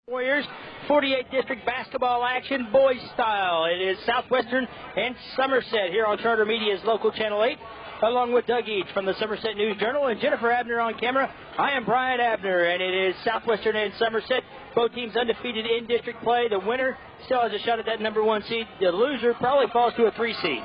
Warriors, 48th District basketball action, boys style. It is Southwestern and Somerset here on Charter Media's local Channel 8, along with Doug Eads from the Somerset News Journal and Jennifer Abner on camera. I am Brian Abner, and it is Southwestern and Somerset. Both teams undefeated in district play. The winner still has a shot at that number 1 seed. The loser probably falls to a 3 seed.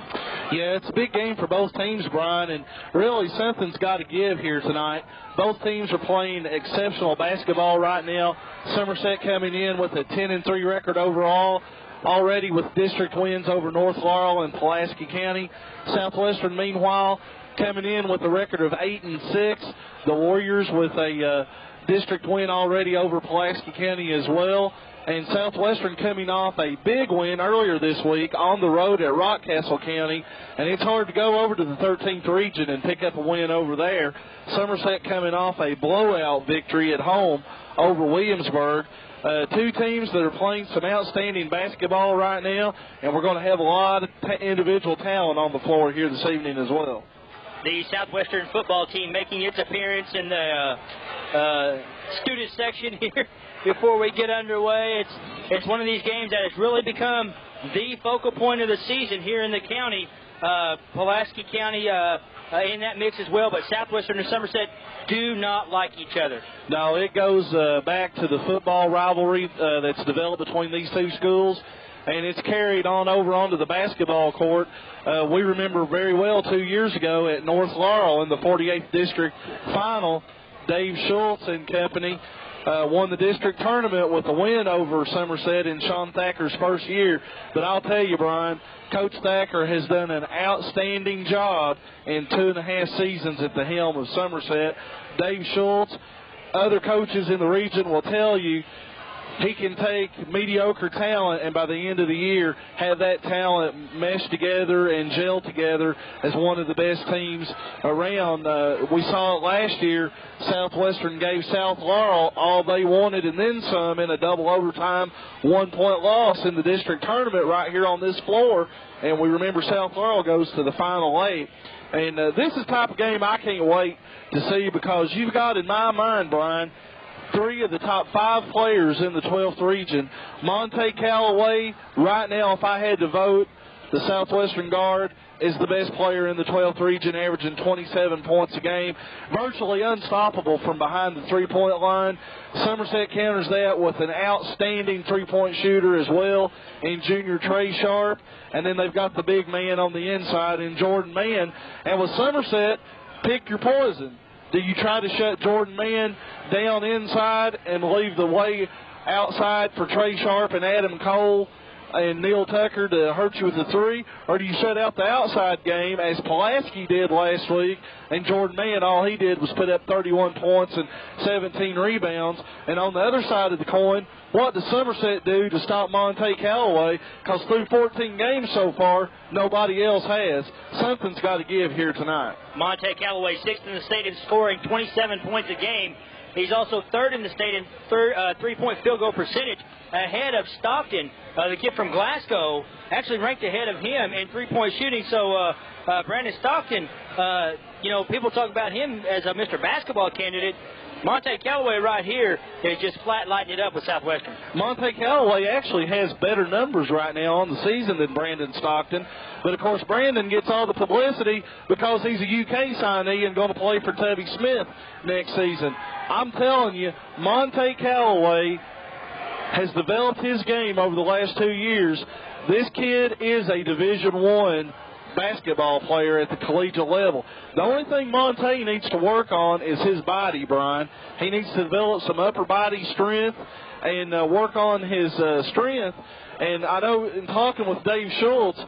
Yeah, it's a big game for both teams, Brian, and really something's got to give here tonight. Both teams are playing exceptional basketball right now. Somerset coming in with a 10-3 record overall, already with district wins over North Laurel and Pulaski County. Southwestern, meanwhile, coming in with a record of 8-6. The Warriors with a district win already over Pulaski County as well. And Southwestern coming off a big win earlier this week on the road at Rockcastle County. And it's hard to go over to the 13th region and pick up a win over there. Somerset coming off a blowout victory at home over Williamsburg. Two teams that are playing some outstanding basketball right now. And we're going to have a lot of individual talent on the floor here this evening as well. The Southwestern football team making its appearance in the student section here before we get underway. It's one of these games that has really become the focal point of the season here in the county. Pulaski County in that mix as well, but Southwestern and Somerset do not like each other. No, it goes back to the football rivalry that's developed between these two schools, and it's carried on over onto the basketball court. We remember very well 2 years ago at North Laurel in the 48th District Final, Dave Schultz and company won the district tournament with a win over Somerset in Sean Thacker's first year. But I'll tell you, Brian, Coach Thacker has done an outstanding job in 2.5 seasons at the helm of Somerset. Dave Schultz, other coaches in the region will tell you, he can take mediocre talent and by the end of the year have that talent mesh together and gel together as one of the best teams around. We saw it last year. Southwestern gave South Laurel all they wanted and then some in a double overtime 1-point loss in the district tournament right here on this floor. And we remember South Laurel goes to the Final 8. And this is the type of game I can't wait to see because you've got in my mind, Brian, 3 of the top 5 players in the 12th region. Monte Callaway, right now, if I had to vote, the Southwestern guard is the best player in the 12th region, averaging 27 points a game. Virtually unstoppable from behind the three-point line. Somerset counters that with an outstanding three-point shooter as well in junior Trey Sharp. And then they've got the big man on the inside in Jordan Mann. And with Somerset, pick your poison. Do you try to shut Jordan Mann down inside and leave the way outside for Trey Sharp and Adam Cole and Neil Tucker to hurt you with a 3? Or do you shut out the outside game as Pulaski did last week, and Jordan Mann, all he did was put up 31 points and 17 rebounds? And on the other side of the coin, what does Somerset do to stop Monte Callaway? Because through 14 games so far, nobody else has. Something's got to give here tonight. Monte Callaway, 6th in the state in scoring, 27 points a game. He's also 3rd in the state in three-point field goal percentage, ahead of Stockton, the kid from Glasgow, actually ranked ahead of him in three-point shooting. So Brandon Stockton, people talk about him as a Mr. Basketball candidate. Monte Callaway right here is just flat lighting it up with Southwestern. Monte Callaway actually has better numbers right now on the season than Brandon Stockton. But, of course, Brandon gets all the publicity because he's a UK signee and going to play for Tubby Smith next season. I'm telling you, Monte Callaway has developed his game over the last 2 years. This kid is a Division I basketball player at the collegiate level. The only thing Monte needs to work on is his body, Brian. He needs to develop some upper body strength and work on his strength. And I know in talking with Dave Schultz,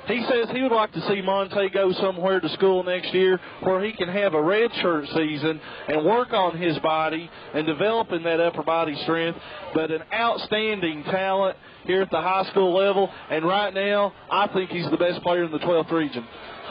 he says he would like to see Monte go somewhere to school next year where he can have a redshirt season and work on his body and developing that upper body strength. But an outstanding talent here at the high school level, and right now I think he's the best player in the 12th region.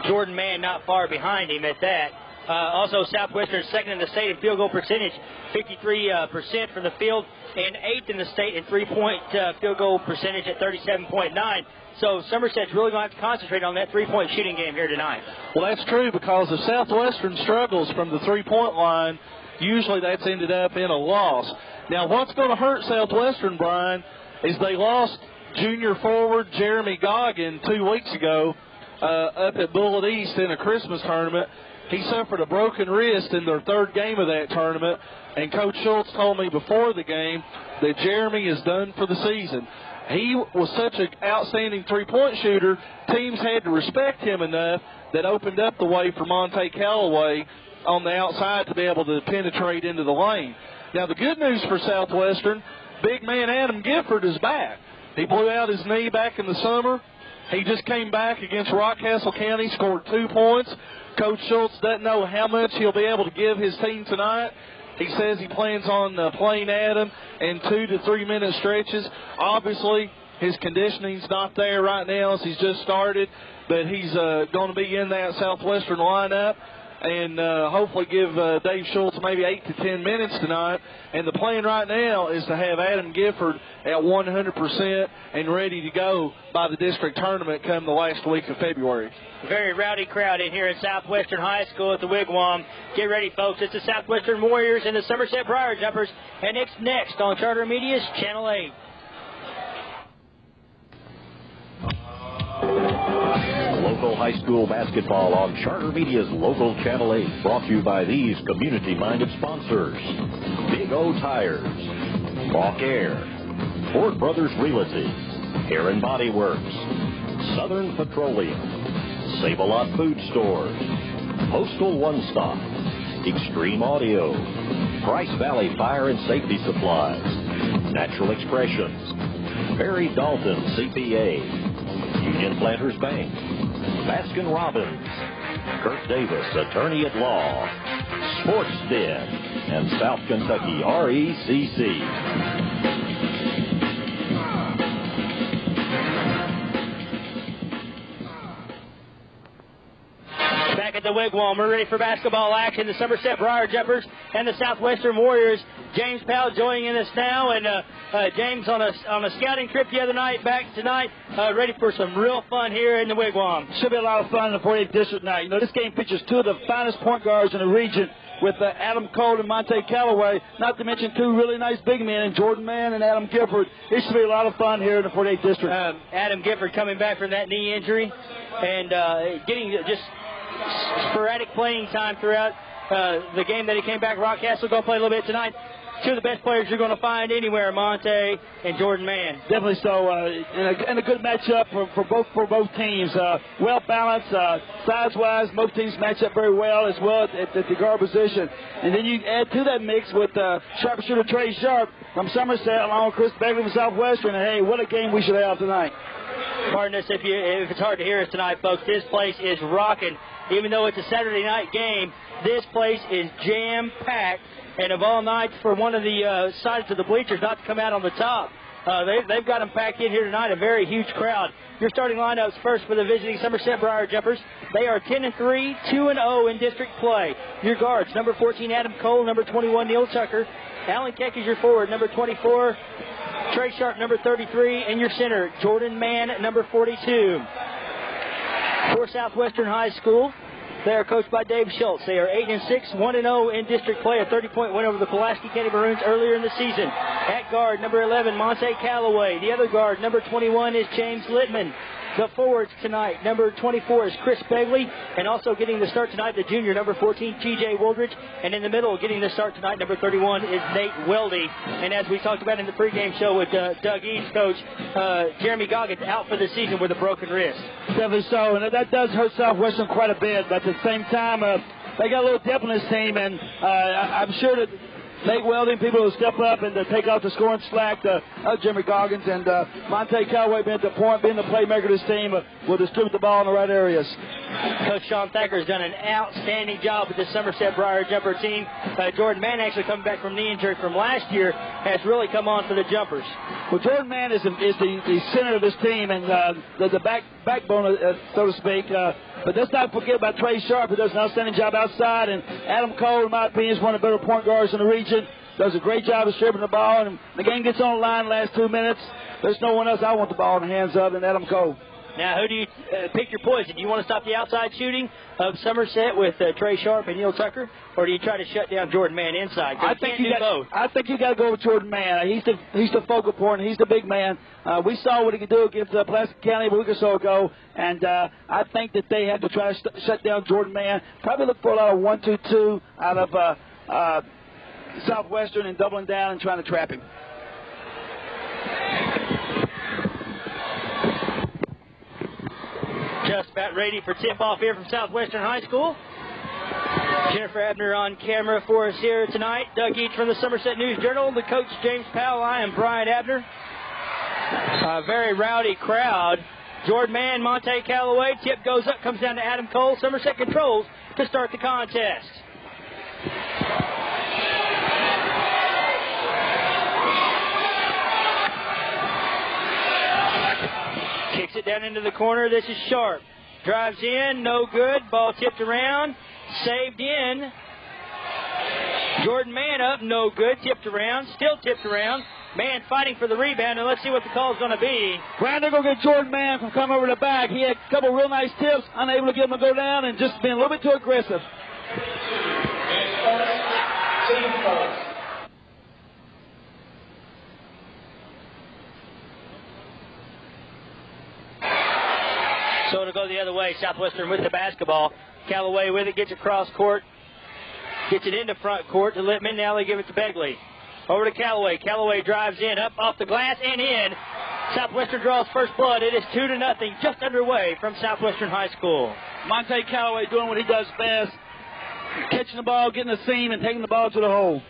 Jordan Mann not far behind him at that. Also, Southwestern second in the state in field goal percentage, 53% from the field, and 8th in the state in three-point field goal percentage at 37.9. So Somerset's really going to have to concentrate on that three-point shooting game here tonight. Well, that's true, because if Southwestern struggles from the three-point line, usually that's ended up in a loss. Now, what's going to hurt Southwestern, Brian, is they lost junior forward Jeremy Goggin 2 weeks ago up at Bullitt East in a Christmas tournament. He suffered a broken wrist in their third game of that tournament, and Coach Schultz told me before the game that Jeremy is done for the season. He was such an outstanding three-point shooter, teams had to respect him enough that opened up the way for Monte Callaway on the outside to be able to penetrate into the lane. Now, the good news for Southwestern, big man Adam Gifford is back. He blew out his knee back in the summer. He just came back against Rockcastle County, scored 2 points. Coach Schultz doesn't know how much he'll be able to give his team tonight. He says he plans on playing Adam in 2 to 3 minute stretches. Obviously, his conditioning's not there right now as he's just started, but he's going to be in that Southwestern lineup and hopefully give Dave Schultz maybe 8 to 10 minutes tonight. And the plan right now is to have Adam Gifford at 100% and ready to go by the district tournament come the last week of February. Very rowdy crowd in here at Southwestern High School at the Wigwam. Get ready, folks. It's the Southwestern Warriors and the Somerset Briar Jumpers, and it's next on Charter Media's Channel 8. Local high school basketball on Charter Media's Local Channel 8, brought to you by these community-minded sponsors: Big O Tires, Hawk Air, Ford Brothers Realty, Hair and Body Works, Southern Petroleum, Save-A-Lot Food Stores, Postal One Stop, Extreme Audio, Price Valley Fire and Safety Supplies, Natural Expressions, Barry Dalton CPA, Union Planters Bank, Baskin Robbins, Kurt Davis, Attorney at Law, Sports Den, and South Kentucky RECC. Back at the Wigwam, we're ready for basketball action. The Somerset Briar Jumpers and the Southwestern Warriors. James Powell joining us now, and James on a scouting trip the other night, back tonight, ready for some real fun here in the Wigwam. Should be a lot of fun in the 48th District tonight. You know, this game features 2 of the finest point guards in the region with Adam Cole and Monte Callaway, not to mention 2 really nice big men in Jordan Mann and Adam Gifford. It should be a lot of fun here in the 48th District. Adam Gifford coming back from that knee injury and getting just sporadic playing time throughout the game that he came back. Rockcastle going to play a little bit tonight. 2 of the best players you're going to find anywhere, Monte and Jordan Mann. Definitely so, and a good matchup for both teams. Well balanced, size-wise, most teams match up very well as well at the guard position. And then you add to that mix with sharpshooter Trey Sharp from Somerset along with Chris Begley from Southwestern. And hey, what a game we should have tonight. Pardon us if it's hard to hear us tonight, folks. This place is rocking. Even though it's a Saturday night game, this place is jam-packed. And of all nights for one of the sides of the bleachers not to come out on the top, they've got them packed in here tonight, a very huge crowd. Your starting lineups first for the visiting Somerset Briar Jumpers. They are 10-3, 2-0 in district play. Your guards, number 14, Adam Cole, number 21, Neil Tucker. Alan Keck is your forward, number 24. Trey Sharp, number 33, and your center, Jordan Mann, number 42. For Southwestern High School, they are coached by Dave Schultz. They are 8-6, 1-0 in district play, a 30-point win over the Pulaski County Maroons earlier in the season. At guard, number 11, Monte Callaway. The other guard, number 21, is James Littman. The forwards tonight, number 24 is Chris Begley, and also getting the start tonight, the junior, number 14, T.J. Woldridge, and in the middle, getting the start tonight, number 31 is Nate Weldy. And as we talked about in the pregame show with Doug East, Coach, Jeremy Goggins out for the season with a broken wrist. Definitely so, and that does hurt Southwestern quite a bit, but at the same time, they got a little depth in this team, and I'm sure that Nate Welding, people will step up and take off the scoring slack of Jeremy Goggins, and Monte Callaway being at the point, being the playmaker of this team, will distribute the ball in the right areas. Coach Sean Thacker has done an outstanding job with the Somerset Briar Jumper team. Jordan Mann, actually coming back from knee injury from last year, has really come on for the Jumpers. Well, Jordan Mann is the center of this team, and the backbone, so to speak. But let's not forget about Trey Sharp, who does an outstanding job outside. And Adam Cole, in my opinion, is one of the better point guards in the region. Does a great job of distributing the ball. And the game gets on the line the last 2 minutes. There's no one else I want the ball in the hands of than Adam Cole. Now, who do you pick your poison? Do you want to stop the outside shooting of Somerset with Trey Sharp and Neil Tucker, or do you try to shut down Jordan Mann inside? I think you got to go with Jordan Mann. He's the focal point. He's the big man. We saw what he could do against Pulaski County a week or so ago, and I think that they have to try to shut down Jordan Mann. Probably look for a lot of 1-2-2 out of Southwestern and doubling down and trying to trap him. Just about ready for tip-off here from Southwestern High School. Jennifer Abner on camera for us here tonight. Doug Eads from the Somerset News-Journal. The coach, James Powell. I am Brian Abner. A very rowdy crowd. Jordan Mann, Monte Callaway. Tip goes up, comes down to Adam Cole. Somerset controls to start the contest. Kicks it down into the corner. This is Sharp. Drives in. No good. Ball tipped around. Saved in. Jordan Mann up. No good. Tipped around. Still tipped around. Mann fighting for the rebound. And let's see what the call is going to be. Brian, they're going to get Jordan Mann from coming over the back. He had a couple real nice tips. Unable to get him to go down and just being a little bit too aggressive. So it'll go the other way. Southwestern with the basketball. Callaway with it, gets across court. Gets it into front court to Littman. Now they give it to Begley. Over to Callaway. Callaway drives in, up off the glass and in. Southwestern draws first blood. It is 2-0, just underway from Southwestern High School. Monte Callaway doing what he does best. Catching the ball, getting the seam, and taking the ball to the hole.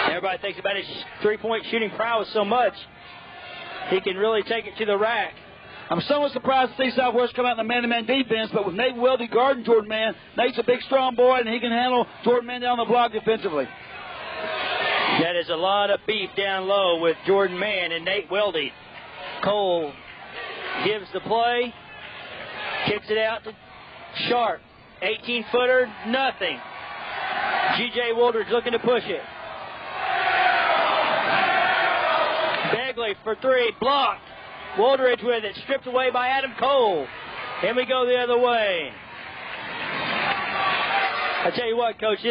Everybody thinks about his three-point shooting prowess so much. He can really take it to the rack. I'm somewhat surprised to see Southwest come out in the man-to-man defense, but with Nate Weldy guarding Jordan Mann, Nate's a big, strong boy, and he can handle Jordan Mann down the block defensively. That is a lot of beef down low with Jordan Mann and Nate Weldy. Cole gives the play, kicks it out to Sharp. 18-footer, nothing. G.J. Woldridge looking to push it. Begley for three, blocked. Woldridge with it, stripped away by Adam Cole. And we go the other way. I tell you what, Coach,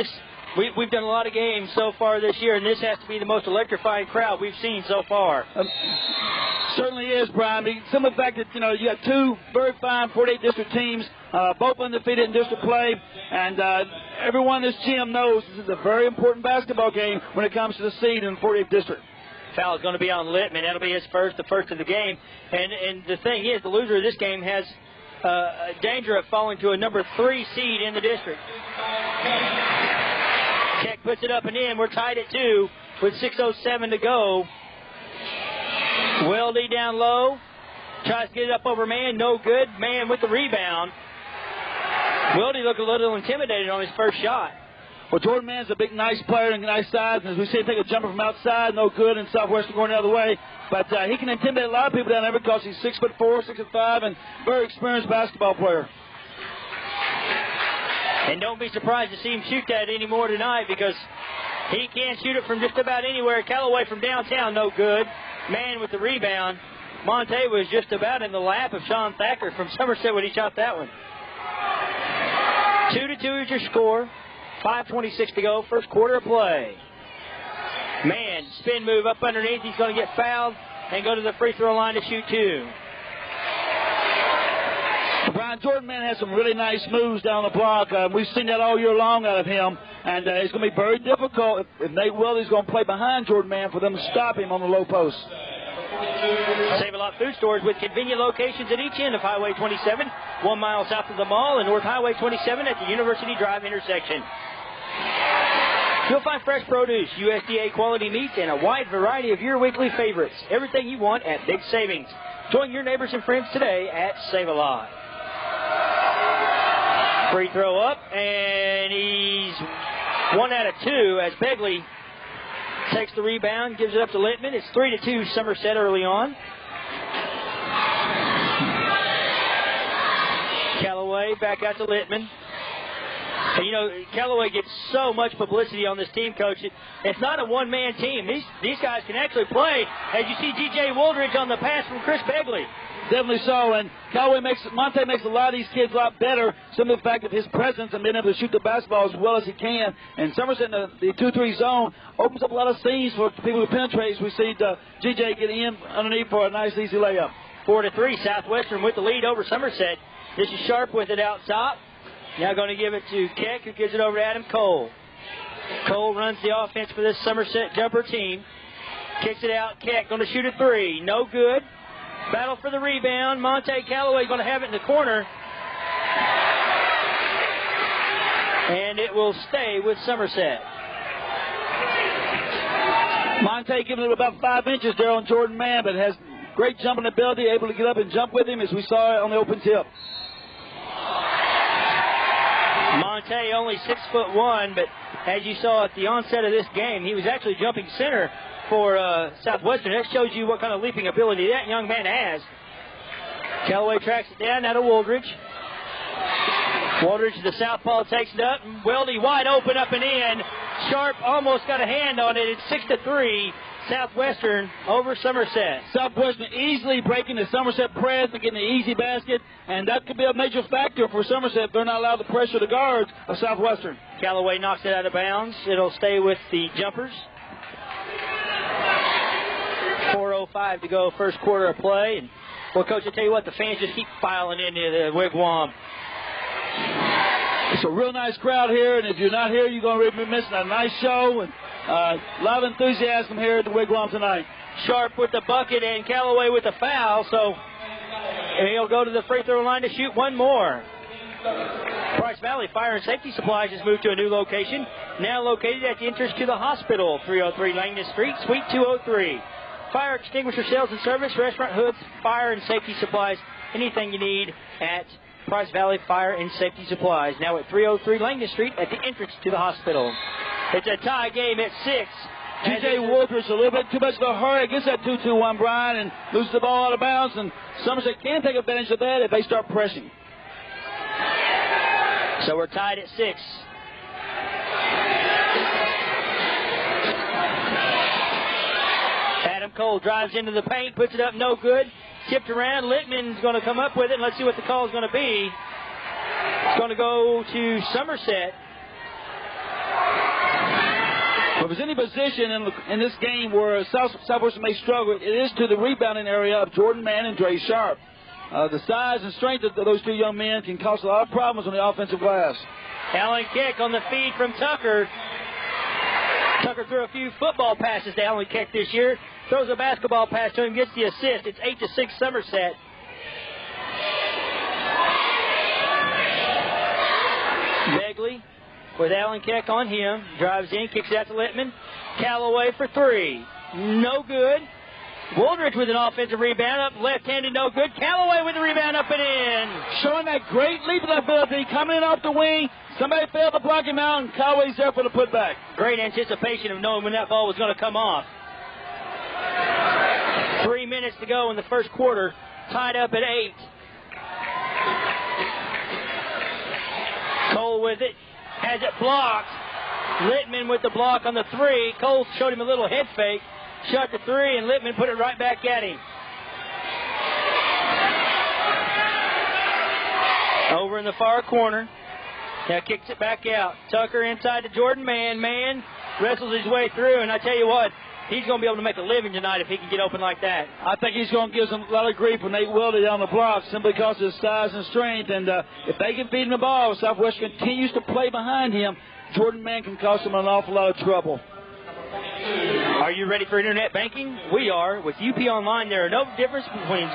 we've done a lot of games so far this year, and this has to be the most electrifying crowd we've seen so far. Certainly is, Brian. I mean, some of the fact that, you got two very fine 48 district teams, both undefeated in district play, and everyone in this gym knows this is a very important basketball game when it comes to the seed in the 48th district. Foul is going to be on Littman. That'll be his the first of the game. And the thing is, the loser of this game has a danger of falling to a number 3 seed in the district. Keck puts it up and in. We're tied at 2 with 6:07 to go. Weldy down low. Tries to get it up over Mann. No good. Mann with the rebound. Weldy looked a little intimidated on his first shot. Well, Jordan Mann's a big, nice player and nice size. And as we see him take a jumper from outside, no good, and Southwestern going the other way. But he can intimidate a lot of people down there because he's 6'4", 6'5", and very experienced basketball player. And don't be surprised to see him shoot that anymore tonight because he can shoot it from just about anywhere. Callaway from downtown, no good. Mann with the rebound. Monte was just about in the lap of Sean Thacker from Somerset when he shot that one. 2-2 is your score. 5:26 to go, first quarter of play. Mann, spin move up underneath. He's going to get fouled and go to the free throw line to shoot 2. Brian, Jordan Mann has some really nice moves down the block. We've seen that all year long out of him, and it's going to be very difficult if Nate Weldy's going to play behind Jordan Mann for them to stop him on the low post. Save-A-Lot Food Stores with convenient locations at each end of Highway 27, 1 mile south of the mall, and North Highway 27 at the University Drive intersection. You'll find fresh produce, USDA quality meats, and a wide variety of your weekly favorites. Everything you want at big savings. Join your neighbors and friends today at Save-A-Lot. Free throw up, and he's 1 out of 2 as Begley takes the rebound, gives it up to Littman. It's 3-2 Somerset early on. Callaway back out to Littman. And, you know, Callaway gets so much publicity on this team, Coach. It's not a one-man team. These guys can actually play. As you see G.J. Woldridge on the pass from Chris Begley. Definitely so, and Monte makes a lot of these kids a lot better. Some of the fact of his presence and being able to shoot the basketball as well as he can. And Somerset in the 2-3 zone opens up a lot of seams for people who penetrate. We see G.J. get in underneath for a nice, easy layup. 4-3, Southwestern with the lead over Somerset. This is Sharp with it out top. Now going to give it to Keck, who gives it over to Adam Cole. Cole runs the offense for this Somerset jumper team. Kicks it out. Keck going to shoot a three. No good. Battle for the rebound. Monte Callaway going to have it in the corner. And it will stay with Somerset. Monte giving it about 5 inches there on Jordan Mann, but has great jumping ability, able to get up and jump with him as we saw on the open tip. Monte only 6'1", but as you saw at the onset of this game, he was actually jumping center for Southwestern. That shows you what kind of leaping ability that young man has. Callaway tracks it down, now to Woldridge. Woldridge, the southpaw, takes it up. Weldy wide open up and in. Sharp almost got a hand on it. It's 6-3. Southwestern over Somerset. Southwestern easily breaking the Somerset press and getting the easy basket, and that could be a major factor for Somerset if they're not allowed to pressure the guards of Southwestern. Callaway knocks it out of bounds. It'll stay with the jumpers. 4:05 to go, first quarter of play. And, well, Coach, I tell you what, the fans just keep filing into the Wigwam. It's a real nice crowd here, and if you're not here, you're going to be missing a nice show. And a lot of enthusiasm here at the Wigwam tonight. Sharp with the bucket and Callaway with the foul, so he'll go to the free throw line to shoot one more. Price Valley Fire and Safety Supplies has moved to a new location, now located at the entrance to the hospital, 303 Langdon Street, Suite 203. Fire extinguisher sales and service, restaurant hoods, fire and safety supplies, anything you need at Price Valley Fire and Safety Supplies. Now at 303 Langdon Street at the entrance to the hospital. It's a tie game at 6. G.J. Woldridge a little bit too much of a hurry against that 2-2-1, Brian, and loses the ball out of bounds. And Somerset can take advantage of that if they start pressing. So we're tied at 6. Adam Cole drives into the paint, puts it up, no good. Tipped around. Littman's going to come up with it, and let's see what the call is going to be. It's going to go to Somerset. If there's any position in this game where Southwestern may struggle, it is to the rebounding area of Jordan Mann and Dre Sharp. The size and strength of those two young men can cause a lot of problems on the offensive glass. Allen Keck on the feed from Tucker. Tucker threw a few football passes to Allen Keck this year. Throws a basketball pass to him, gets the assist. It's 8-6 Somerset. Begley with Allen Keck on him. Drives in, kicks it out to Littman. Callaway for three. No good. Woldridge with an offensive rebound up left-handed, no good. Callaway with the rebound up and in. Showing that great leaping ability, coming in off the wing. Somebody failed to block him out, and Callaway's there for the putback. Great anticipation of knowing when that ball was going to come off. 3 minutes to go in the first quarter, tied up at 8. Cole with it, has it blocked. Littman with the block on the three. Cole showed him a little head fake, shot the three, and Littman put it right back at him. Over in the far corner. Now kicks it back out. Tucker inside to Jordan Mann. Mann wrestles his way through, and I tell you what, he's going to be able to make a living tonight if he can get open like that. I think he's going to give some a lot of grief when Nate Weldy on the block simply because of his size and strength. And if they can feed him the ball, Southwest continues to play behind him, Jordan Mann can cause him an awful lot of trouble. Are you ready for internet banking? We are. With UP Online, there are no difference between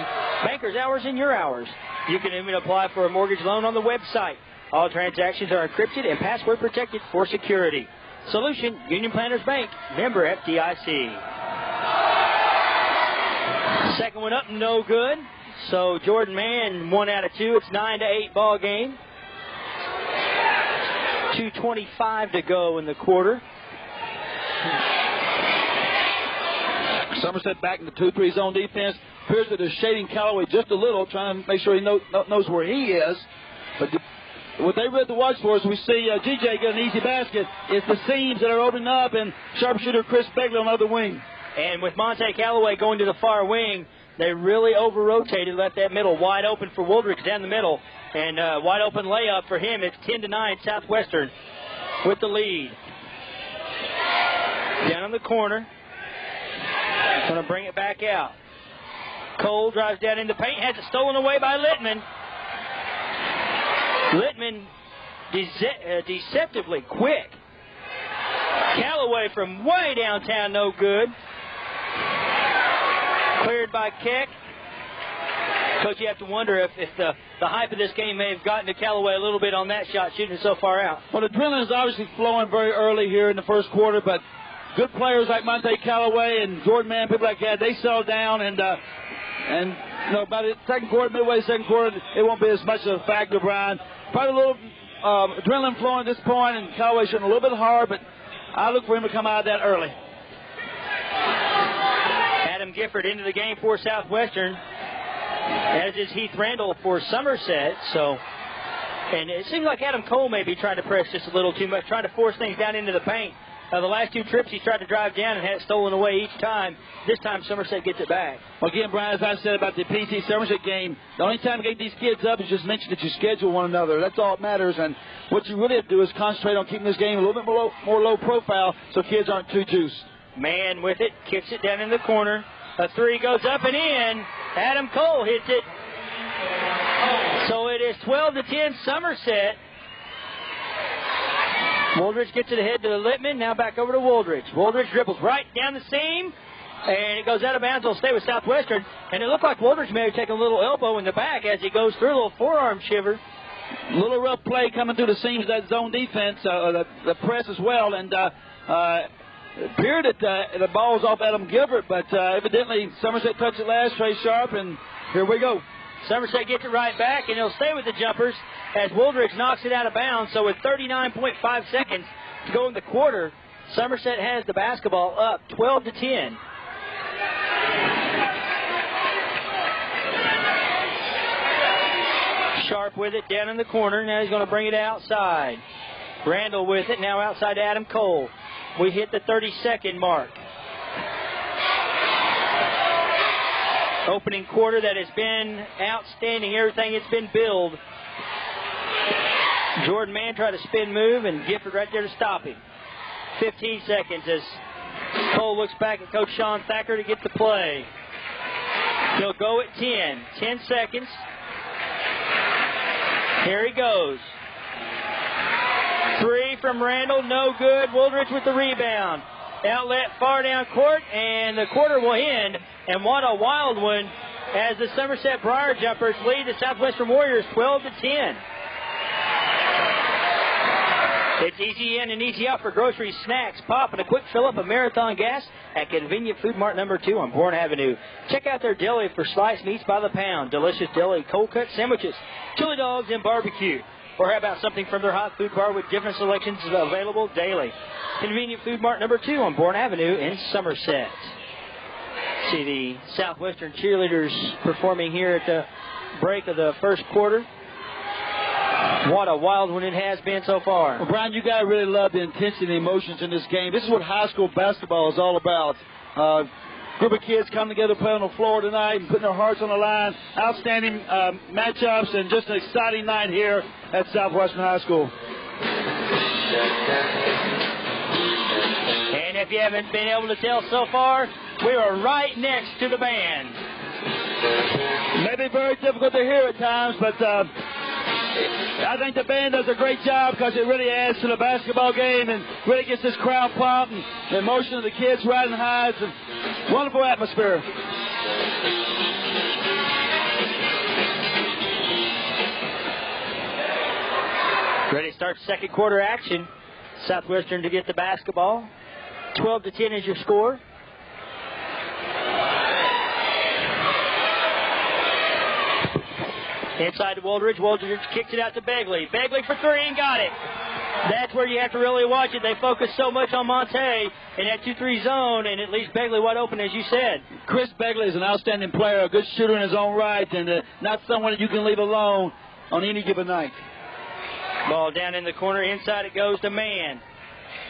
bankers' hours and your hours. You can even apply for a mortgage loan on the website. All transactions are encrypted and password protected for security. Solution, Union Planters Bank, member FDIC. Second one up, no good. So Jordan Mann, 1 out of 2. It's 9-8 ball game. 2:25 to go in the quarter. Somerset back in the 2-3 zone defense. Appears that they're shading Callaway just a little, trying to make sure he knows where he is. But what they really have to watch for is we see GJ get an easy basket. It's the seams that are opening up, and sharpshooter Chris Begley on the other wing. And with Monte Callaway going to the far wing, they really over-rotated, left that middle wide open for Woldridge down the middle. And wide open layup for him. It's 10-9 Southwestern with the lead. Down in the corner. Going to bring it back out. Cole drives down into paint, has it stolen away by Littman. Littman deceptively quick. Callaway from way downtown, no good. Cleared by Keck. Coach, you have to wonder if the hype of this game may have gotten to Callaway a little bit on that shot, shooting it so far out. Well, the adrenaline is obviously flowing very early here in the first quarter, but good players like Monte Callaway and Jordan Mann, people like that, they settle down, and you know, by the second quarter, midway second quarter, it won't be as much of a factor, Brian. Probably a little adrenaline flowing at this point, and Callaway shooting a little bit hard, but I look for him to come out of that early. Adam Gifford into the game for Southwestern, as is Heath Randall for Somerset. So, and it seems like Adam Cole may be trying to press just a little too much, trying to force things down into the paint. The last two trips he tried to drive down and had it stolen away each time. This time Somerset gets it back. Well, again, Brian, as I said about the PT Somerset game, the only time to get these kids up is just mention that you schedule one another. That's all that matters. And what you really have to do is concentrate on keeping this game a little bit more low profile so kids aren't too juiced. Man with it, kicks it down in the corner. A three goes up and in. Adam Cole hits it. So it is 12-10 Somerset. Woldridge gets it ahead to Littman. Now back over to Woldridge. Woldridge dribbles right down the seam. And it goes out of bounds. It'll stay with Southwestern. And it looked like Woldridge may have taken a little elbow in the back as he goes through, a little forearm shiver. A little rough play coming through the seams of that zone defense, the press as well. And it appeared that the ball was off Adam Gilbert, but evidently Somerset touched it last, Trey Sharp, and here we go. Somerset gets it right back, and he'll stay with the jumpers as Woldridge knocks it out of bounds. So with 39.5 seconds to go in the quarter, Somerset has the basketball up 12-10. Sharp with it down in the corner. Now he's going to bring it outside. Randall with it. Now outside to Adam Cole. We hit the 30-second mark. Opening quarter that has been outstanding. Everything it's been billed. Jordan Mann tried to spin move, and Gifford right there to stop him. 15 seconds as Cole looks back at Coach Sean Thacker to get the play. He'll go at 10. 10 seconds. Here he goes. Three from Randall, no good. Woldridge with the rebound. Outlet far down court, and the quarter will end. And what a wild one as the Somerset Briar Jumpers lead the Southwestern Warriors 12-10. It's easy in and easy out for groceries, snacks, pop, and a quick fill-up of Marathon Gas at Convenient Food Mart number 2 on Bourne Avenue. Check out their deli for sliced meats by the pound, delicious deli cold-cut sandwiches, chili dogs, and barbecue. Or how about something from their hot food bar with different selections available daily. Convenient Food Mart number 2 on Bourne Avenue in Somerset. See the Southwestern cheerleaders performing here at the break of the first quarter. What a wild one it has been so far. Well, Brian, you got to really love the intensity and the emotions in this game. This is what high school basketball is all about. Group of kids coming together, playing on the floor tonight and putting their hearts on the line. Outstanding matchups and just an exciting night here at Southwestern High School. And if you haven't been able to tell so far, we are right next to the band. Maybe very difficult to hear at times, but I think the band does a great job because it really adds to the basketball game and really gets this crowd pumped and the emotion of the kids riding highs. And wonderful atmosphere. Ready to start second quarter action. Southwestern to get the basketball. 12-10 is your score. Inside to Woldridge. Woldridge kicks it out to Begley. Begley for three and got it. That's where you have to really watch it. They focus so much on Monte in that 2-3 zone, and it leaves Begley wide open, as you said. Chris Begley is an outstanding player, a good shooter in his own right, and not someone that you can leave alone on any given night. Ball down in the corner. Inside it goes to man.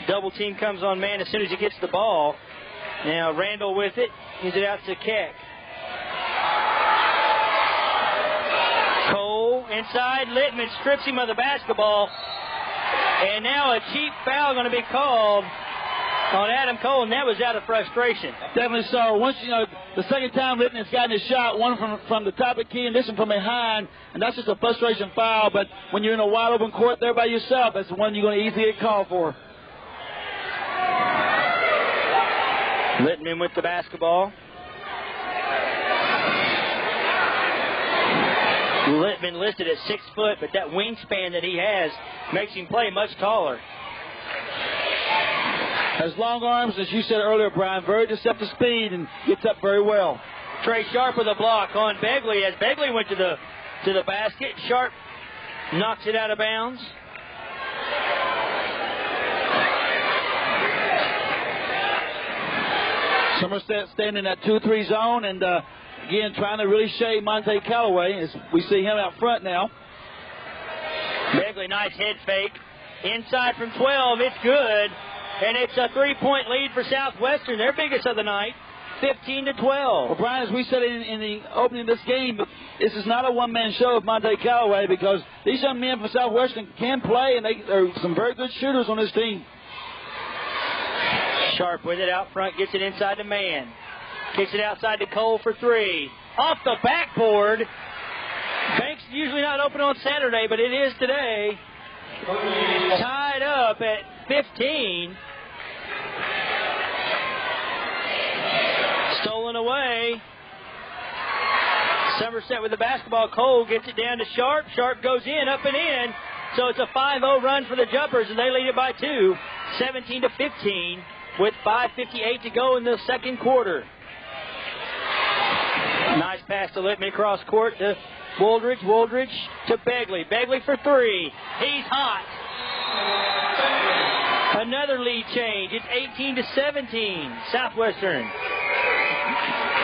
Double team comes on man as soon as he gets the ball. Now Randall with it. Gives it out to Keck. Cole inside. Littman strips him of the basketball. And now a cheap foul going to be called on Adam Cole, and that was out of frustration. Definitely so. Once the second time Littman has gotten a shot, one from the top of the key and this one from behind, and that's just a frustration foul. But when you're in a wide open court there by yourself, that's the one you're going to easily get called for. Littman with the basketball. Littman listed at 6 foot, but that wingspan that he has makes him play much taller. Has long arms, as you said earlier, Brian, very deceptive speed and gets up very well. Trey Sharp with a block on Begley as Begley went to the basket. Sharp knocks it out of bounds. Somerset staying in that 2-3 zone and again trying to really shade Monte Callaway as we see him out front now. Begley, nice head fake. Inside from 12, it's good. And it's a 3-point lead for Southwestern, their biggest of the night, 15-12. Well, Brian, as we said in the opening of this game, this is not a one-man show of Monte Callaway because these young men from Southwestern can play, and there are some very good shooters on this team. Sharp with it out front, gets it inside to man. Kicks it outside to Cole for 3. Off the backboard. Banks usually not open on Saturday, but it is today. Tied up at 15. Stolen away. Somerset with the basketball. Cole gets it down to Sharp. Sharp goes in, up and in. So it's a 5-0 run for the Jumpers, and they lead it by 2, 17-15, with 5:58 to go in the second quarter. Nice pass to Littman across court to Woldridge. Woldridge to Begley. Begley for 3. He's hot. Another lead change. It's 18-17. Southwestern.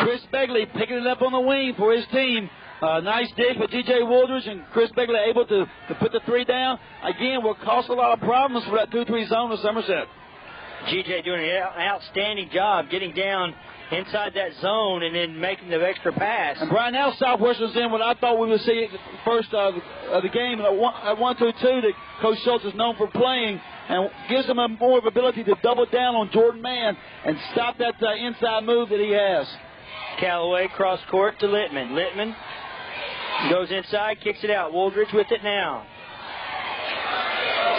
Chris Begley picking it up on the wing for his team. Nice dig for DJ Woldridge, and Chris Begley able to put the 3 down. Again, will cause a lot of problems for that 2-3 zone of Somerset. GJ doing an outstanding job getting down inside that zone and then making the extra pass. And Brian, now Southwestern's in what I thought we would see first of the game, at 1-2-2 that Coach Schultz is known for playing, and gives him more of ability to double down on Jordan Mann and stop that inside move that he has. Callaway cross court to Littman. Littman goes inside, kicks it out. Woldridge with it now.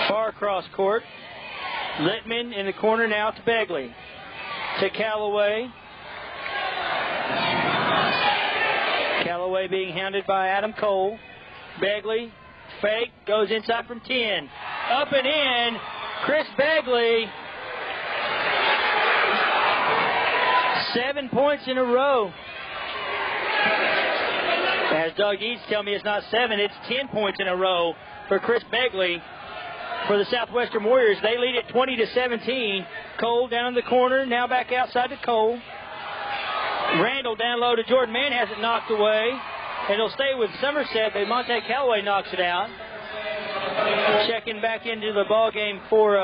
Far cross court. Littman in the corner now to Begley. To Callaway. Callaway being hounded by Adam Cole. Begley, fake, goes inside from 10. Up and in, Chris Begley. 7 points in a row. As Doug Eads tell me it's not 7, it's 10 points in a row for Chris Begley. For the Southwestern Warriors, they lead at 20-17. Cole down in the corner, now back outside to Cole. Randall down low to Jordan Mann, has it knocked away. And it'll stay with Somerset, but Monte Callaway knocks it out. Checking into the ball game for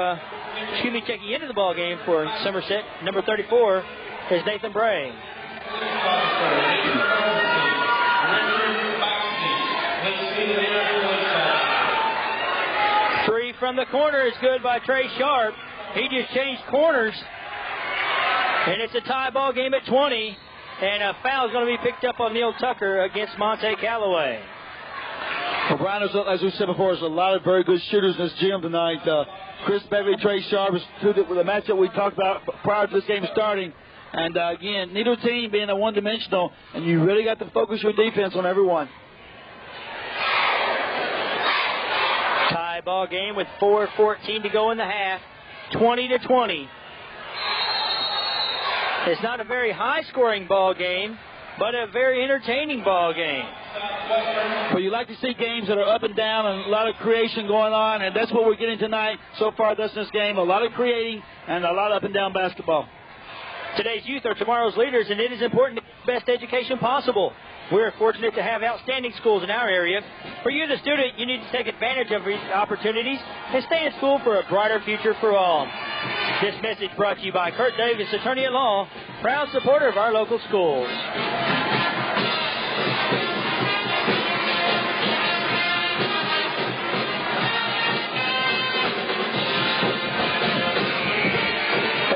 Somerset, number 34, is Nathan Bray. Three from the corner is good by Trey Sharp. He just changed corners. And it's a tie ball game at 20. And a foul is going to be picked up on Neil Tucker against Monte Callaway. Well, Brian, as we said before, there's a lot of very good shooters in this gym tonight. Chris Begley, Trey Sharp, with the matchup we talked about prior to this game starting. And again, neither team being a one-dimensional, and you really got to focus your defense on everyone. Tie ball game with 4:14 to go in the half, 20-20. It's not a very high-scoring ball game, but a very entertaining ball game. Well, you like to see games that are up and down and a lot of creation going on, and that's what we're getting tonight so far this game. A lot of creating and a lot of up and down basketball. Today's youth are tomorrow's leaders, and it is important to get the best education possible. We're fortunate to have outstanding schools in our area. For you, the student, you need to take advantage of these opportunities and stay in school for a brighter future for all. This message brought to you by Kurt Davis, attorney at law, proud supporter of our local schools.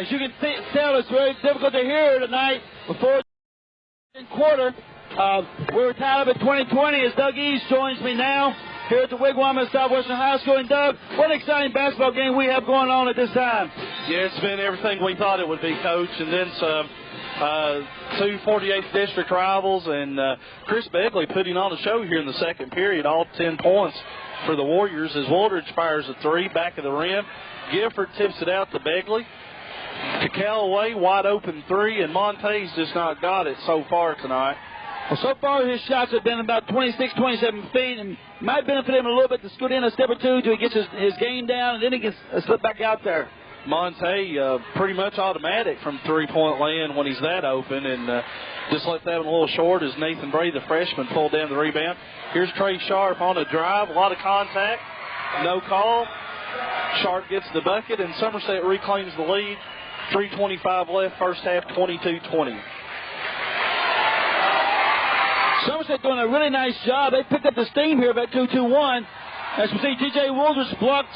As you can tell, it's very difficult to hear tonight before the quarter. We were tied up at 2020 as Doug East joins me now here at the Wigwam at Southwestern High School. And Doug, what an exciting basketball game we have going on at this time. Yeah, it's been everything we thought it would be, Coach, and then some. Two 48th district rivals, and Chris Begley putting on a show here in the second period, all 10 points for the Warriors as Woolridge fires a three, back of the rim. Gifford tips it out to Begley. To Callaway, wide open three, and Monte's just not got it so far tonight. Well, so far his shots have been about 26, 27 feet, and might benefit him a little bit to scoot in a step or two till he gets his game down, and then he can slip back out there. Monte pretty much automatic from three-point land when he's that open, and just left that one a little short as Nathan Bray, the freshman, pulled down the rebound. Here's Trey Sharp on a drive, a lot of contact, no call. Sharp gets the bucket, and Somerset reclaims the lead. 3:25 left, first half, 22-20. Somerset doing a really nice job. They picked up the steam here about 2-2-1. As we see, T.J. Woolridge blocks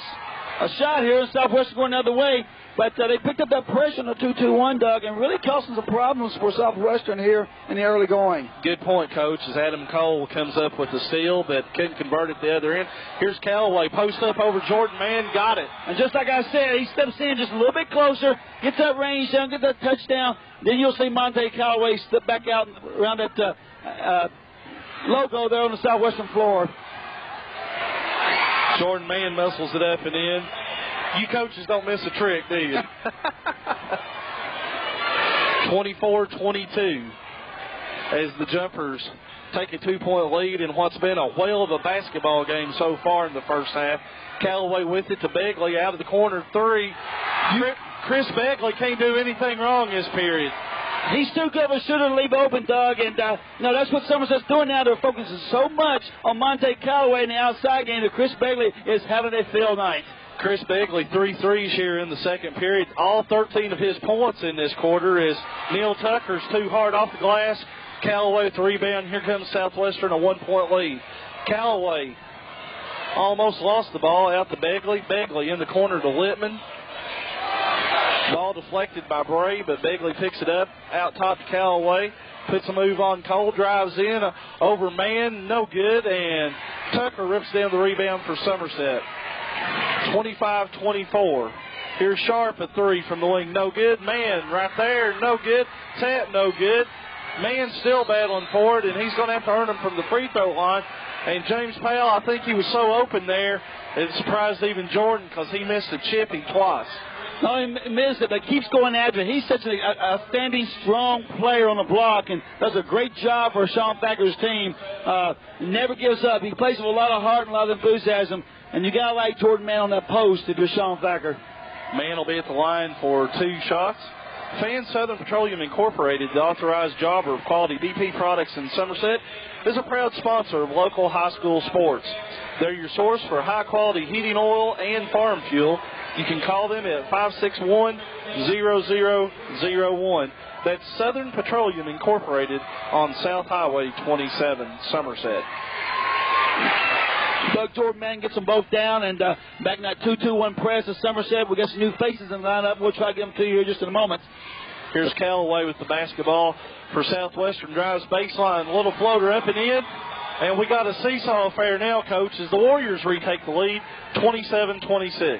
a shot here, and Southwestern going the other way. But they picked up that pressure in the 2-2-1, Doug, and really causing some problems for Southwestern here in the early going. Good point, Coach, as Adam Cole comes up with the steal, but couldn't convert it the other end. Here's Callaway, post up over Jordan Mann, got it. And just like I said, he steps in just a little bit closer, gets that range down, gets that touchdown. Then you'll see Monte Callaway step back out around that logo there on the Southwestern floor. Jordan Mann muscles it up and in. You coaches don't miss a trick, do you? 24-22 as the Jumpers take a 2-point lead in what's been a whale of a basketball game so far in the first half. Callaway with it to Begley out of the corner three. Chris Begley can't do anything wrong this period. He's too good of a shooter to leave open, Doug, and that's what Somerset's doing now. They're focusing so much on Monte Callaway in the outside game that Chris Begley is having a field night. Chris Begley, 3 threes here in the second period. All 13 of his points in this quarter is Neil Tucker's too hard off the glass. Callaway with the rebound. Here comes Southwestern, a 1-point lead. Callaway almost lost the ball out to Begley. Begley in the corner to Littman. Ball deflected by Bray, but Begley picks it up out top to Callaway. Puts a move on Cole, drives in over Mann, no good, and Tucker rips down the rebound for Somerset. 25-24. Here's Sharp, a three from the wing, no good. Mann right there, no good. Tap, no good. Mann still battling for it, and he's going to have to earn them from the free throw line. And James Powell, I think he was so open there, it surprised even Jordan because he missed a chippy twice. No, he missed it, but keeps going after it. He's such an outstanding, strong player on the block and does a great job for Sean Thacker's team. Never gives up. He plays with a lot of heart and a lot of enthusiasm, and you got to like Jordan Mann on that post if you're Sean Thacker. Mann will be at the line for 2 shots. Fan Southern Petroleum Incorporated, the authorized jobber of quality BP products in Somerset, is a proud sponsor of local high school sports. They're your source for high-quality heating oil and farm fuel. You can call them at 561-0001. That's Southern Petroleum Incorporated on South Highway 27, Somerset. Doug Jordan Mann gets them both down, and back in that 2-2-1 press of Somerset, we got some new faces in the lineup. We'll try to get them to you here just in a moment. Here's Callaway with the basketball for Southwestern. Drives baseline, little floater up and in. And we got a seesaw affair now, Coach, as the Warriors retake the lead, 27-26.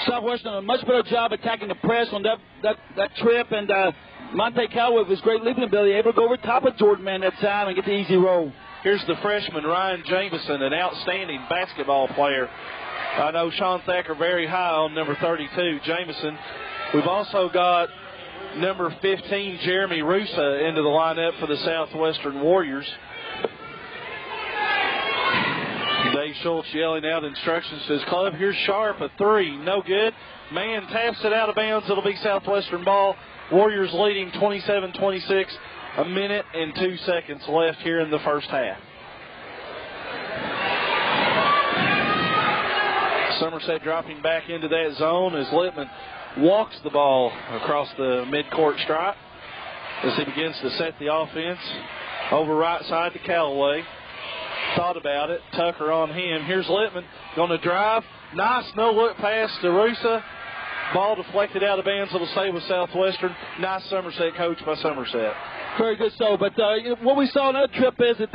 Southwestern done a much better job attacking the press on that trip, and Monte Callaway with his great leaping ability able to go over top of Jordan Mann that time and get the easy roll. Here's the freshman, Ryan Jameson, an outstanding basketball player. I know Sean Thacker very high on number 32, Jameson. We've also got number 15, Jeremy Rusa, into the lineup for the Southwestern Warriors. Dave Schultz yelling out instructions to his club. Here's Sharp, a three, no good. Mann taps it out of bounds. It'll be Southwestern ball. Warriors leading 27-26. a minute and 2 seconds left here in the first half. Somerset dropping back into that zone as Littman walks the ball across the midcourt stripe as he begins to set the offense. Over right side to Callaway. Thought about it. Tucker on him. Here's Littman going to drive. Nice no-look pass to Rusa. Ball deflected out of bounds. It'll stay with Southwestern. Nice Somerset coach by Somerset. Very good so. But what we saw on that trip is that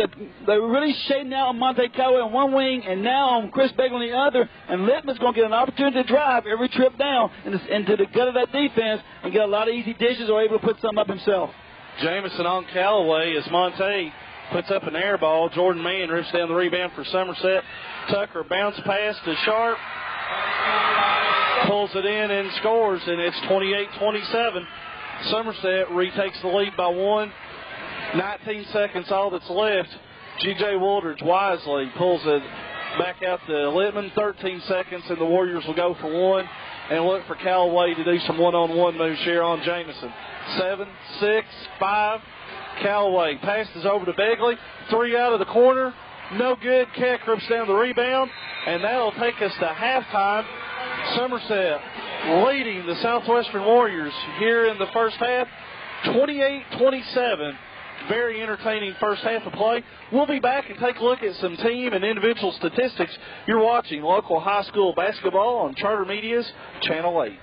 they were really shading out on Monte Callaway on one wing and now on Chris Begley on the other. And Littman's going to get an opportunity to drive every trip down into the gut of that defense and get a lot of easy dishes or able to put something up himself. Jamison on Callaway as Monte puts up an air ball. Jordan Mann rips down the rebound for Somerset. Tucker bounce pass to Sharp. Pulls it in and scores, and it's 28-27. Somerset retakes the lead by 1. 19 seconds all that's left. G.J. Wooldridge wisely pulls it back out to Littman. 13 seconds, and the Warriors will go for 1 and look for Callaway to do some one-on-one moves here on Jamison. 7, 6, 5. Callaway passes over to Begley. 3 out of the corner. No good. Keck rips down the rebound, and that'll take us to halftime. Somerset leading the Southwestern Warriors here in the first half, 28-27. Very entertaining first half of play. We'll be back and take a look at some team and individual statistics. You're watching local high school basketball on Charter Media's Channel 8.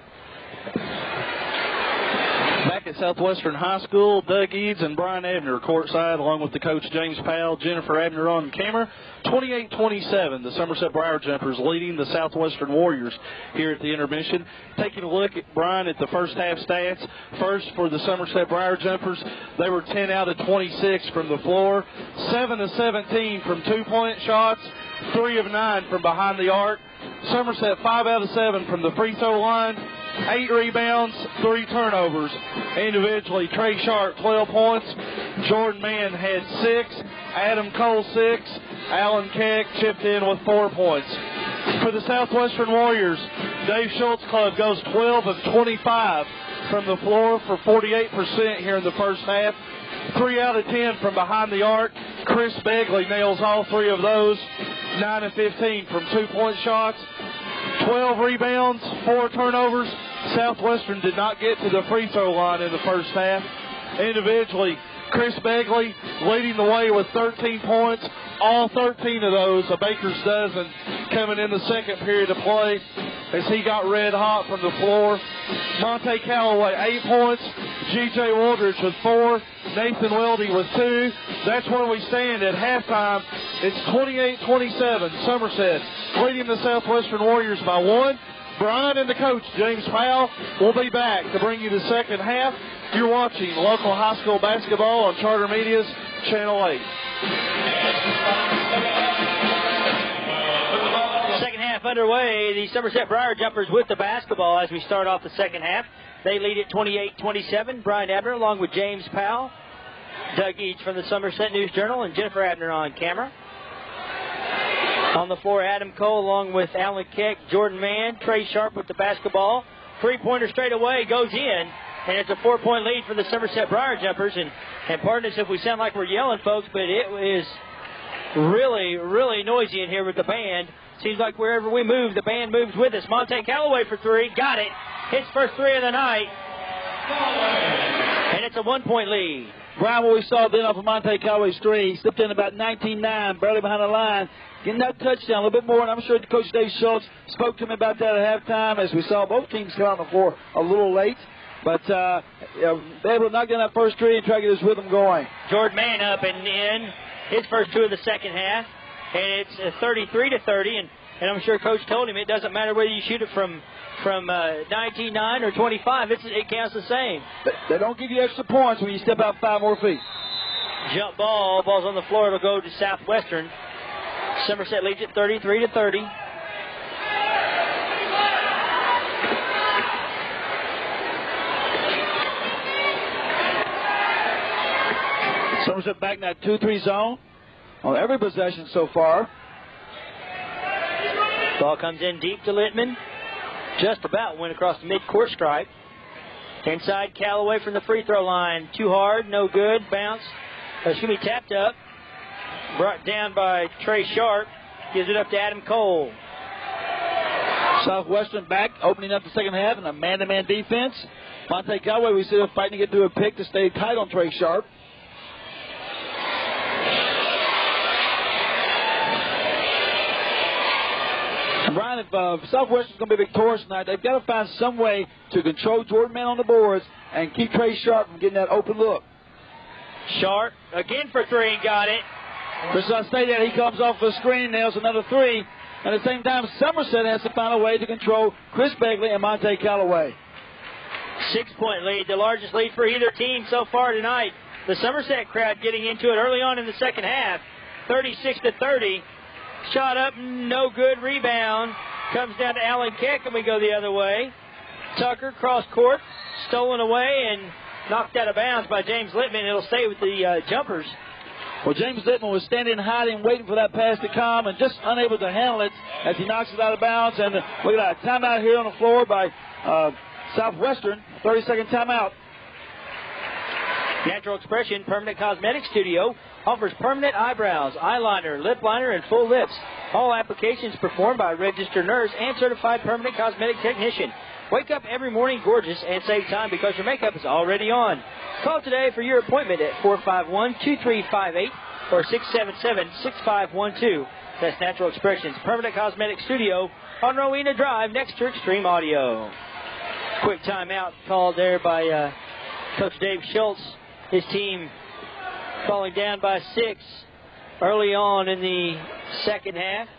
Back at Southwestern High School, Doug Eads and Brian Abner courtside, along with the coach James Powell, Jennifer Abner on camera. 28-27, the Somerset Briar Jumpers leading the Southwestern Warriors here at the intermission. Taking a look at Brian at the first half stats. First for the Somerset Briar Jumpers, they were 10 out of 26 from the floor, 7 of 17 from two-point shots, 3 of 9 from behind the arc. Somerset 5 out of 7 from the free throw line. 8 rebounds, 3 turnovers. Individually, Trey Sharp, 12 points. Jordan Mann had 6. Adam Cole, 6. Alan Keck chipped in with 4 points. For the Southwestern Warriors, Dave Schultz Club goes 12 of 25 from the floor for 48% here in the first half. 3 out of 10 from behind the arc. Chris Begley nails all 3 of those. 9 of 15 from two-point shots. 12 rebounds, 4 turnovers. Southwestern did not get to the free throw line in the first half. Individually, Chris Begley leading the way with 13 points. All 13 of those, a baker's dozen, coming in the second period of play as he got red hot from the floor. Monte Callaway, 8 points. G.J. Wooldridge with 4. Nathan Weldy with 2. That's where we stand at halftime. It's 28-27. Somerset leading the Southwestern Warriors by 1. Brian and the coach, James Powell, will be back to bring you the second half. You're watching local high school basketball on Charter Media's Channel 8. Second half underway. The Somerset Briar Jumpers with the basketball as we start off the second half. They lead at 28-27. Brian Abner along with James Powell. Doug Eads from the Somerset News Journal and Jennifer Abner on camera. On the floor, Adam Cole along with Alan Keck, Jordan Mann, Trey Sharp with the basketball. Three-pointer straight away goes in, and it's a 4-point lead for the Somerset Briar Jumpers. And pardon us if we sound like we're yelling, folks, but it is really, really noisy in here with the band. Seems like wherever we move, the band moves with us. Monte Callaway for 3. Got it. His first 3 of the night. And it's a 1-point lead. Brian, what we saw then off of Monte Callaway's 3, he slipped in about 19-9, barely behind the line, getting that touchdown a little bit more, and I'm sure Coach Dave Schultz spoke to him about that at halftime as we saw both teams come on the floor a little late. But they able to knock down that first 3 and try to get his rhythm going. Jordan Mann up and in his first 2 of the second half, and it's 33-30, and I'm sure Coach told him it doesn't matter whether you shoot it from 19-9 or 25, it counts the same. They don't give you extra points when you step out 5 more feet. Jump ball. Ball's on the floor. It'll go to Southwestern. Somerset leads it 33-30. Somerset back in that 2-3 zone on every possession so far. Ball comes in deep to Littman. Just about went across the mid-court stripe. Inside Callaway from the free throw line. Too hard, no good. Bounce. Tapped up. Brought down by Trey Sharp. Gives it up to Adam Cole. Southwestern back, opening up the second half in a man-to-man defense. Monte Callaway, we see them fighting to get through a pick to stay tight on Trey Sharp. Brian, if Southwestern's going to be victorious tonight, they've got to find some way to control Jordan Man on the boards and keep Trey Sharp from getting that open look. Sharp again for three, got it. Just I say that he comes off a screen, nails another three. At the same time, Somerset has to find a way to control Chris Begley and Monte Callaway. 6-point lead, the largest lead for either team so far tonight. The Somerset crowd getting into it early on in the second half, 36-30. Shot up, no good. Rebound comes down to Allen Keck, and we go the other way. Tucker cross court, stolen away and knocked out of bounds by James Littman. It'll stay with the jumpers. Well, James Littman was standing hiding, waiting for that pass to come, and just unable to handle it as he knocks it out of bounds. And look at that timeout here on the floor by Southwestern. 30-second timeout. Natural Expression Permanent Cosmetic Studio offers permanent eyebrows, eyeliner, lip liner, and full lips. All applications performed by a registered nurse and certified permanent cosmetic technician. Wake up every morning gorgeous and save time because your makeup is already on. Call today for your appointment at 451-2358 or 677-6512. That's Natural Expressions Permanent Cosmetic Studio on Rowena Drive next to Extreme Audio. Quick timeout called there by Coach Dave Schultz. His team falling down by 6 early on in the second half.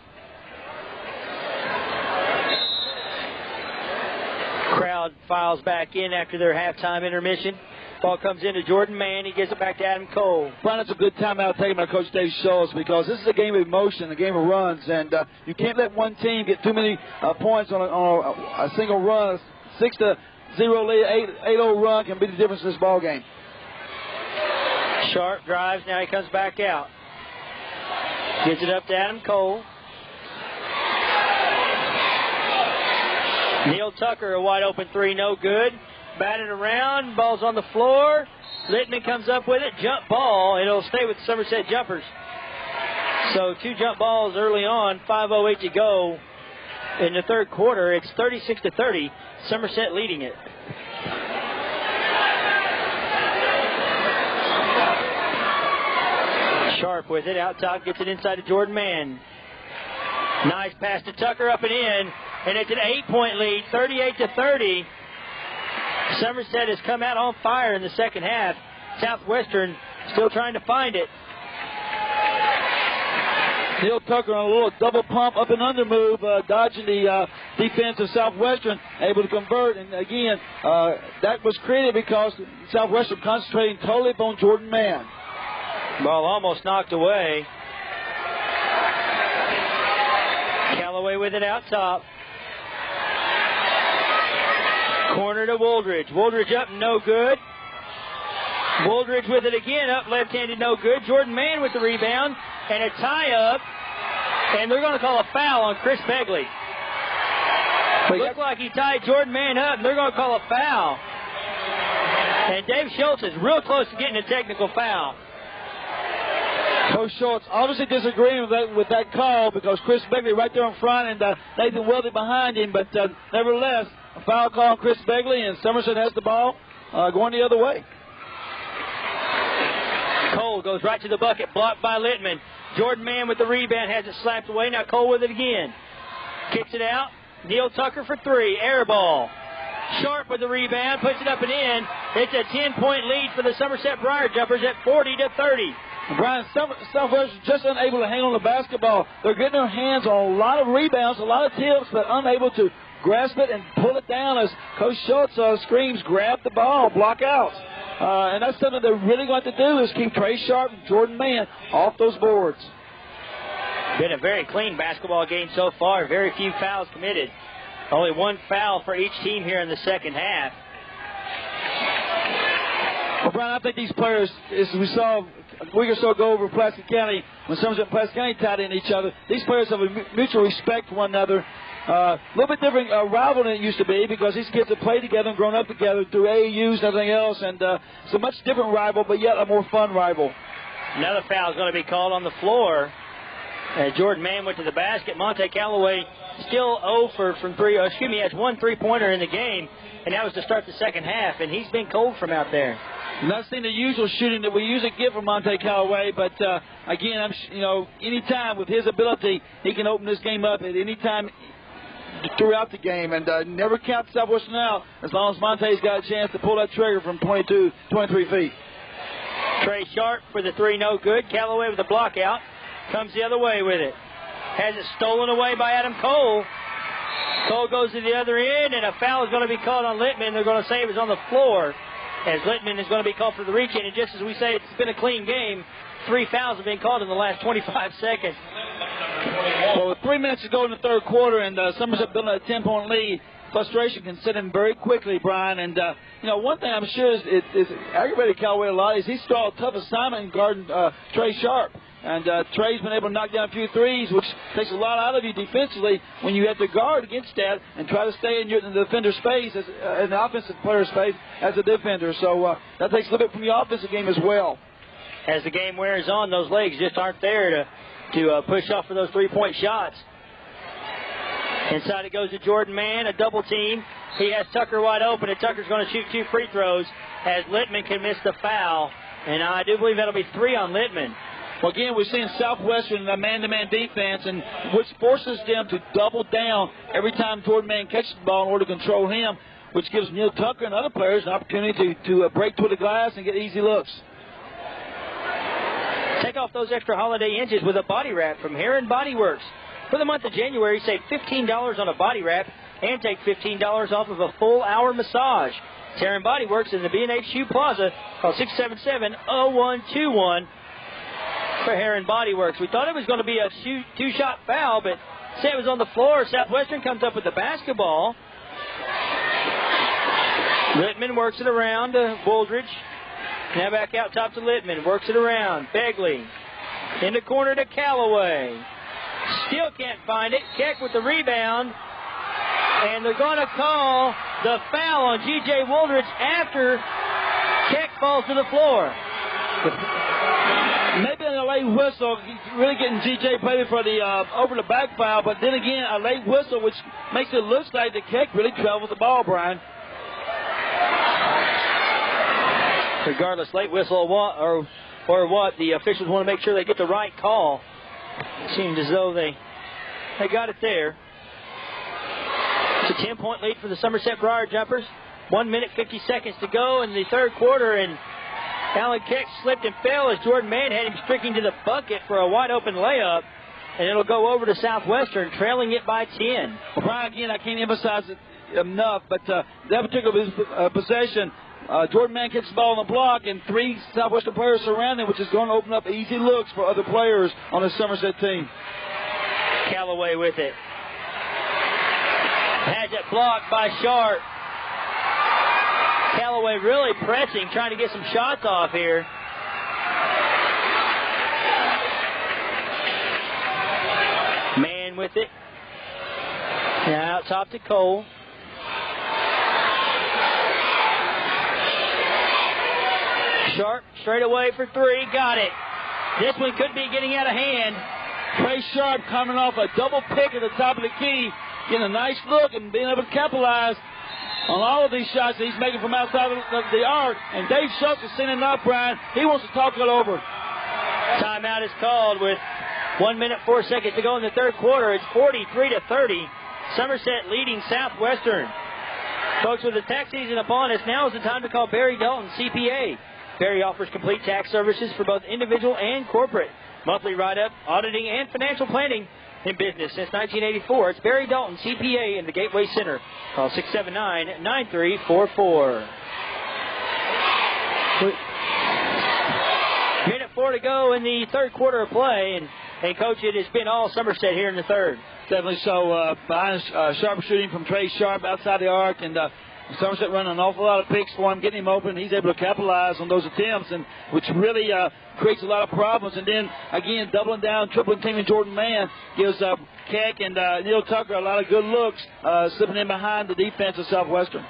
Crowd files back in after their halftime intermission. Ball comes into Jordan Mann. He gives it back to Adam Cole. Brian, that's a good timeout taken by Coach Dave Schultz because this is a game of emotion, a game of runs, and you can't let one team get too many points on a single run. A 6-0 lead, 8-0 run can be the difference in this ball game. Sharp drives. Now he comes back out. Gets it up to Adam Cole. Neil Tucker, a wide open three, no good. Batted around, ball's on the floor. Littman comes up with it, jump ball. It'll stay with the Somerset Jumpers. So 2 jump balls early on, 5:08 to go in the third quarter. It's 36-30, Somerset leading it. Sharp with it, out top, gets it inside to Jordan Mann. Nice pass to Tucker, up and in. And it's an 8-point lead, 38-30. Somerset has come out on fire in the second half. Southwestern still trying to find it. Neil Tucker on a little double pump up and under move, dodging the defense of Southwestern, able to convert. And again, that was created because Southwestern concentrating totally upon Jordan Mann. Ball almost knocked away. Callaway with it out top. Corner to Woldridge. Woldridge up, no good. Woldridge with it again, up left-handed, no good. Jordan Mann with the rebound and a tie-up. And they're going to call a foul on Chris Begley. Looked like he tied Jordan Mann up, and they're going to call a foul. And Dave Schultz is real close to getting a technical foul. Coach Schultz obviously disagreeing with that call because Chris Begley right there in front and Nathan Weldy behind him. But nevertheless, a foul call on Chris Begley, and Somerset has the ball going the other way. Cole goes right to the bucket, blocked by Littman. Jordan Mann with the rebound, has it slapped away. Now Cole with it again. Kicks it out. Neil Tucker for 3. Air ball. Sharp with the rebound, puts it up and in. It's a 10-point lead for the Somerset Briar Jumpers at 40-30. Brian, Southwest just unable to hang on the basketball. They're getting their hands on a lot of rebounds, a lot of tips, but unable to grasp it and pull it down as Coach Schultz screams, grab the ball, block out. And that's something they're really going to do is keep Trey Sharp and Jordan Mann off those boards. Been a very clean basketball game so far. Very few fouls committed. Only 1 foul for each team here in the second half. Well, Brian, I think these players, as we saw a week or so ago over Pulaski County, when Somerset and Pulaski County tied in each other, these players have a mutual respect for one another. A little bit different rival than it used to be because these kids have played together and grown up together through AAUs and everything else, and it's a much different rival, but yet a more fun rival. Another foul is going to be called on the floor. Jordan Mann went to the basket. Monte Callaway still 0 from 3. Has 1 3-pointer in the game, and that was to start the second half, and he's been cold from out there. Not seeing the usual shooting that we usually get from Monte Callaway, but again, anytime with his ability, he can open this game up at any time throughout the game, and never count Southwestern out as long as Monte's got a chance to pull that trigger from 23 feet. Trey Sharp for the 3, no good. Callaway with the block out. Comes the other way with it. Has it stolen away by Adam Cole. Cole goes to the other end, and a foul is going to be called on Littman. They're going to say it was on the floor, as Littman is going to be called for the reach-in. And just as we say, it's been a clean game. 3 fouls have been called in the last 25 seconds. Well, with 3 minutes to go in the third quarter, and Somerset building a 10-point lead, frustration can set in very quickly, Brian. And, one thing I'm sure is aggravated Callaway a lot is he's still a tough assignment in guarding Trey Sharp. And Trey's been able to knock down a few threes, which takes a lot out of you defensively when you have to guard against that and try to stay in the defender's space, in the offensive player's space as a defender. So that takes a little bit from the offensive game as well. As the game wears on, those legs just aren't there to push off for those 3-point shots. Inside it goes to Jordan Mann, a double team. He has Tucker wide open, and Tucker's going to shoot 2 free throws as Littman can miss the foul. And I do believe that'll be 3 on Littman. Well, again, we're seeing Southwestern in a man-to-man defense, and which forces them to double down every time Jordan Mann catches the ball in order to control him, which gives Neil Tucker and other players an opportunity to break toward the glass and get easy looks. Take off those extra holiday inches with a body wrap from Heron Body Works. For the month of January, save $15 on a body wrap and take $15 off of a full-hour massage. Heron Body Works in the B&H Shoe Plaza. Call 677-0121 for Heron Body Works. We thought it was going to be a 2-shot foul, but said it was on the floor. Southwestern comes up with the basketball. Littman works it around to Wooldridge. Now back out top to Littman. Works it around. Begley. In the corner to Callaway. Still can't find it. Keck with the rebound. And they're going to call the foul on G.J. Wooldridge after Keck falls to the floor. Maybe a late whistle, really getting G.J. paid for the over-the-back foul, but then again, a late whistle, which makes it look like the Keck really traveled the ball, Brian. Regardless, late whistle or what, the officials want to make sure they get the right call. It seemed as though they got it there. It's a 10-point lead for the Somerset Briar Jumpers. 1 minute, 50 seconds to go in the third quarter, and Alan Keck slipped and fell as Jordan Mann had him streaking to the bucket for a wide-open layup, and it'll go over to Southwestern, trailing it by 10. Well, Brian, again, I can't emphasize it enough, but that particular possession, Jordan Mann gets the ball on the block, and 3 Southwestern players surround him, which is going to open up easy looks for other players on the Somerset team. Callaway with it. Has it blocked by Sharp. Callaway really pressing, trying to get some shots off here. Mann with it. Now out top to Cole. Sharp straight away for 3. Got it. This one could be getting out of hand. Trey Sharp coming off a double pick at the top of the key, getting a nice look and being able to capitalize on all of these shots that he's making from outside of the arc. And Dave Schultz is sending it up, Brian. He wants to talk it over. Timeout is called with 1 minute, 4 seconds to go in the third quarter. It's 43-30. Somerset leading Southwestern. Folks, with the tax season upon us, now is the time to call Barry Dalton, CPA. Barry offers complete tax services for both individual and corporate. Monthly write-up, auditing, and financial planning in business since 1984. It's Barry Dalton, CPA, in the Gateway Center. Call 679-9344. Minute 4 to go in the third quarter of play, and Coach, it has been all Somerset here in the third. Definitely so. Behind Sharp shooting from Trey Sharp outside the arc, and Somerset running an awful lot of picks for him, getting him open. He's able to capitalize on those attempts, and which really creates a lot of problems. And then, again, doubling down, tripling teaming Jordan Mann gives Keck and Neil Tucker a lot of good looks, slipping in behind the defense of Southwestern.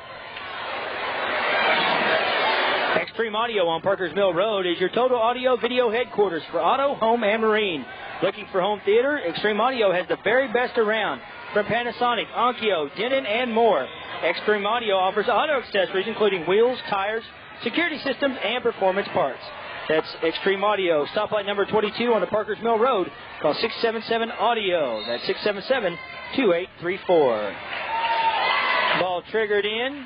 Extreme Audio on Parkers Mill Road is your total audio video headquarters for auto, home, and marine. Looking for home theater? Extreme Audio has the very best around. From Panasonic, Onkyo, Denon, and more. Extreme Audio offers auto accessories including wheels, tires, security systems, and performance parts. That's Extreme Audio. Stoplight number 22 on the Parkers Mill Road. Call 677-AUDIO. That's 677-2834. Ball triggered in.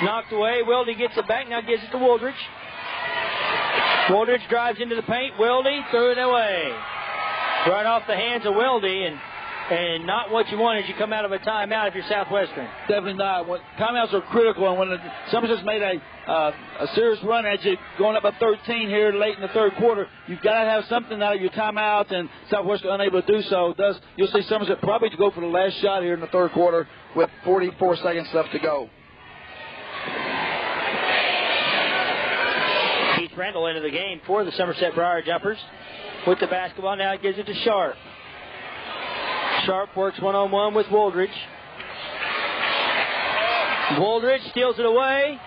Knocked away. Weldy gets it back. Now gives it to Wooldridge. Wooldridge drives into the paint. Weldy threw it away. Right off the hands of Weldy, and not what you want as you come out of a timeout if you're Southwestern. Definitely not. Timeouts are critical, and when Somerset's made a serious run at you, going up by 13 here late in the third quarter, you've got to have something out of your timeout, and Southwestern unable to do so. You'll see Somerset probably to go for the last shot here in the third quarter with 44 seconds left to go. Keith Randall into the game for the Somerset Briar Jumpers with the basketball. Now it gives it to Sharp. Sharp works one-on-one with Wooldridge. Wooldridge steals it away.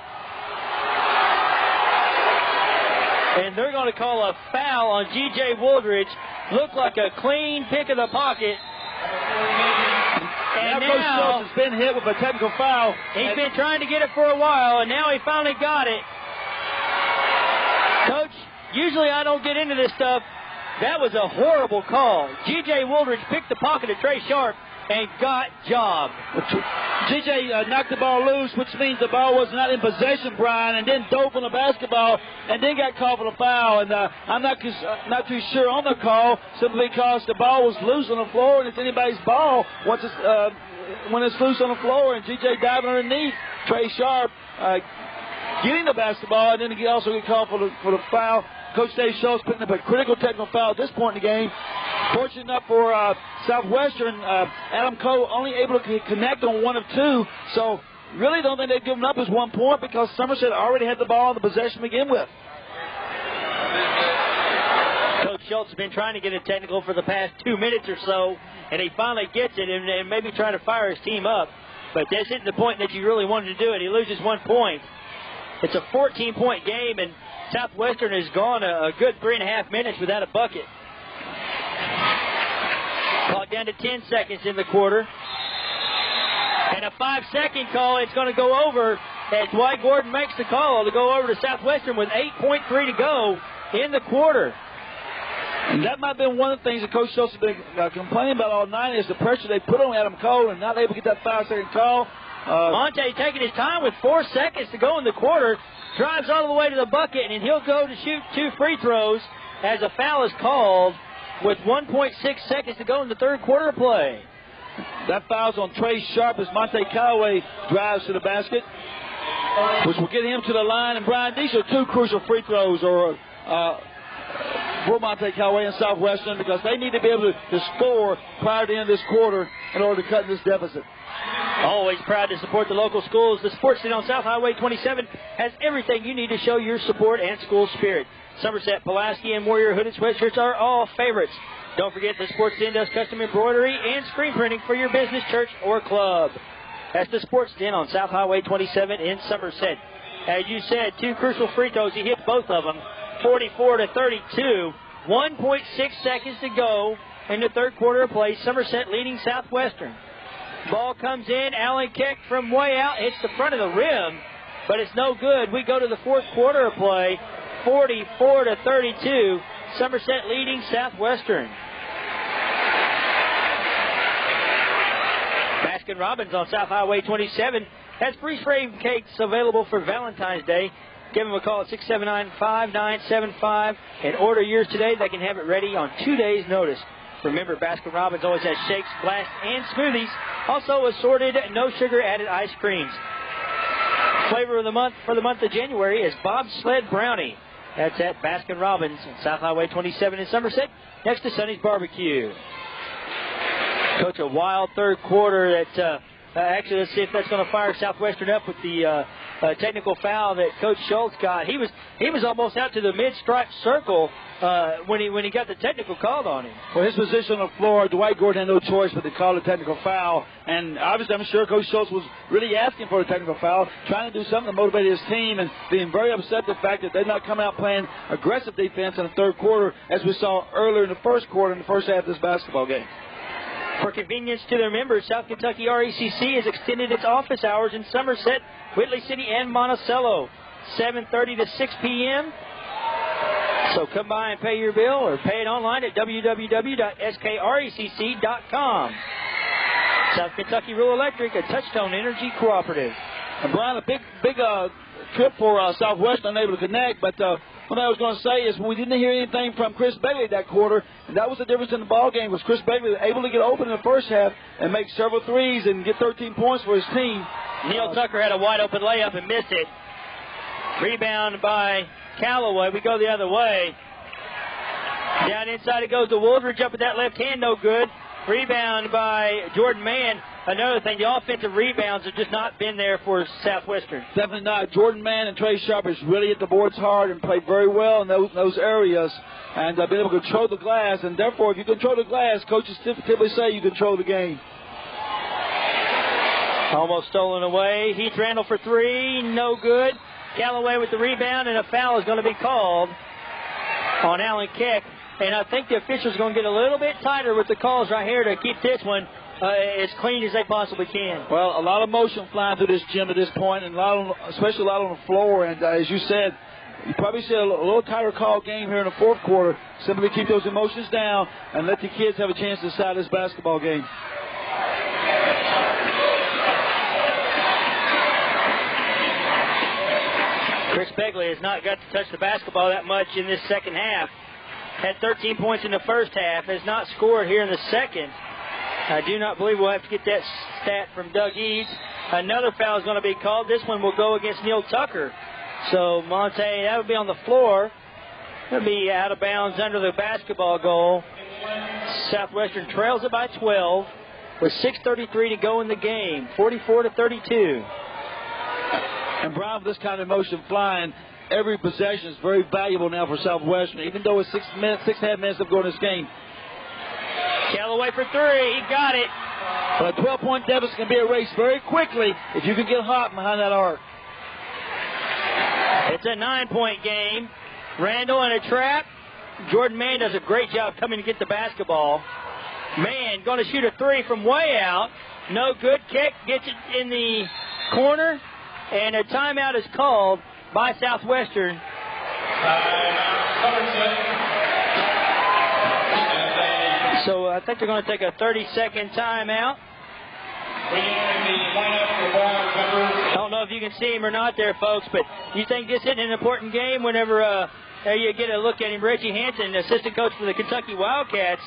And they're going to call a foul on G.J. Wooldridge. Looked like a clean pick of the pocket. And now Coach Schultz has been hit with a technical foul. He's been trying to get it for a while, and now he finally got it. Coach, usually I don't get into this stuff. That was a horrible call. G.J. Wooldridge picked the pocket of Trey Sharp and got jobbed. G.J. knocked the ball loose, which means the ball was not in possession, Brian, and then dove on the basketball and then got called for the foul. And I'm not too sure on the call, simply because the ball was loose on the floor, and it's anybody's ball once it's when it's loose on the floor, and G.J. diving underneath Trey Sharp, getting the basketball, and then he also get called for the foul. Coach Dave Schultz putting up a critical technical foul at this point in the game. Fortunate enough for Southwestern, Adam Cole only able to connect on one of two. So really don't think they've given up his 1 point because Somerset already had the ball in the possession to begin with. Coach Schultz has been trying to get a technical for the past 2 minutes or so, and he finally gets it and maybe trying to fire his team up. But this isn't the point that you really wanted to do it. He loses 1 point. It's a 14-point game, and Southwestern has gone a good 3.5 minutes without a bucket. Clock down to 10 seconds in the quarter. And a 5-second call. It's going to go over as Dwight Gordon makes the call to go over to Southwestern with 8.3 to go in the quarter. And that might have been one of the things that Coach Schultz has been complaining about all night is the pressure they put on Adam Cole and not able to get that 5-second call. Monte taking his time with 4 seconds to go in the quarter. Drives all the way to the bucket, and he'll go to shoot 2 free throws as a foul is called with 1.6 seconds to go in the third quarter of play. That foul's on Trey Sharp as Monte Callaway drives to the basket, which will get him to the line. And, Brian, these are 2 crucial free throws for Monte Callaway and Southwestern because they need to be able to score prior to the end of this quarter in order to cut this deficit. Always proud to support the local schools. The Sports Den on South Highway 27 has everything you need to show your support and school spirit. Somerset, Pulaski, and Warrior hooded sweatshirts are all favorites. Don't forget the Sports Den does custom embroidery and screen printing for your business, church, or club. That's the Sports Den on South Highway 27 in Somerset. As you said, 2 crucial free throws. He hit both of them, 44-32. 1.6 seconds to go in the third quarter of play. Somerset leading Southwestern. Ball comes in. Allen Keck from way out. Hits the front of the rim, but it's no good. We go to the fourth quarter of play. 44-32. Somerset leading Southwestern. Baskin-Robbins on South Highway 27 has freeze-frame cakes available for Valentine's Day. Give them a call at 679-5975 and order yours today. They can have it ready on 2 days' notice. Remember, Baskin-Robbins always has shakes, blasts, and smoothies. Also assorted, no sugar added ice creams. Flavor of the month for the month of January is Bob's Sled Brownie. That's at Baskin-Robbins on South Highway 27 in Somerset, next to Sonny's Barbecue. Coach, a wild third quarter that Actually, let's see if that's going to fire Southwestern up with the technical foul that Coach Schultz got. He was almost out to the mid-stripe circle when he got the technical called on him. Well, his position on the floor, Dwight Gordon had no choice but to call a technical foul. And obviously, I'm sure Coach Schultz was really asking for a technical foul, trying to do something to motivate his team, and being very upset the fact that they're not coming out playing aggressive defense in the third quarter, as we saw earlier in the first quarter, in the first half of this basketball game. For convenience to their members, South Kentucky RECC has extended its office hours in Somerset, Whitley City, and Monticello, 7:30 to 6 p.m. So come by and pay your bill or pay it online at www.skrecc.com. South Kentucky Rural Electric, a Touchstone Energy Cooperative. And Brian, a big trip for Southwestern, unable to connect, but what I was going to say is we didn't hear anything from Chris Bailey that quarter, and that was the difference in the ball game. Was Chris Bailey able to get open in the first half and make several threes and get 13 points for his team? Neil Tucker had a wide open layup and missed it. Rebound by Callaway. We go the other way. Down inside it goes to Wooldridge up with that left hand, no good. Rebound by Jordan Mann. Another thing, the offensive rebounds have just not been there for Southwestern. Definitely not. Jordan Mann and Trey Sharpers really hit the boards hard and played very well in those areas, and been able to control the glass. And therefore, if you control the glass, coaches typically say you control the game. Almost stolen away. Heath Randall for three, no good. Callaway with the rebound, and a foul is going to be called on Allen Keck. And I think the officials are going to get a little bit tighter with the calls right here to keep this one as clean as they possibly can. Well, a lot of motion flying through this gym at this point, and especially a lot on the floor. And as you said, you probably see a little tighter call game here in the fourth quarter, simply keep those emotions down and let the kids have a chance to decide this basketball game. Chris Begley has not got to touch the basketball that much in this second half. Had 13 points in the first half. Has not scored here in the second. I do not believe we'll have to get that stat from Doug Eads. Another foul is going to be called. This one will go against Neil Tucker. So Monte, that would be on the floor. That'll be out of bounds under the basketball goal. Southwestern trails it by 12 with 6:33 to go in the game. 44-32. And Brian, with this kind of motion flying, every possession is very valuable now for Southwestern, even though it's 6.5 minutes of going this game. Callaway for three. He got it. But a 12-point deficit can be erased very quickly if you can get hot behind that arc. It's a 9-point game. Randall in a trap. Jordan Mann does a great job coming to get the basketball. Mann going to shoot a three from way out. No good. Kick gets it in the corner. And a timeout is called by Southwestern. So I think they're going to take a 30-second timeout. I don't know if you can see him or not there, folks, but you think this isn't an important game whenever you get a look at him. Reggie Hanson, assistant coach for the Kentucky Wildcats,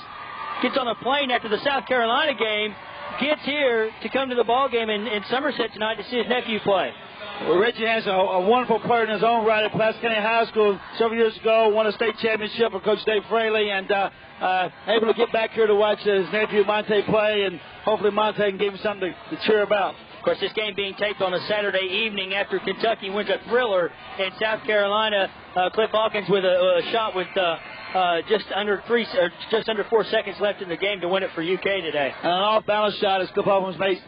gets on a plane after the South Carolina game, gets here to come to the ball game in Somerset tonight to see his nephew play. Well, Reggie has a wonderful player in his own right at Placer County High School. Several years ago, won a state championship for Coach Dave Fraley, and able to get back here to watch his nephew Monte play, and hopefully Monte can give him something to cheer about. Of course, this game being taped on a Saturday evening after Kentucky wins a thriller in South Carolina. Cliff Hawkins with a shot with just under 4 seconds left in the game to win it for UK today. And an off-balance shot as Cliff Hawkins made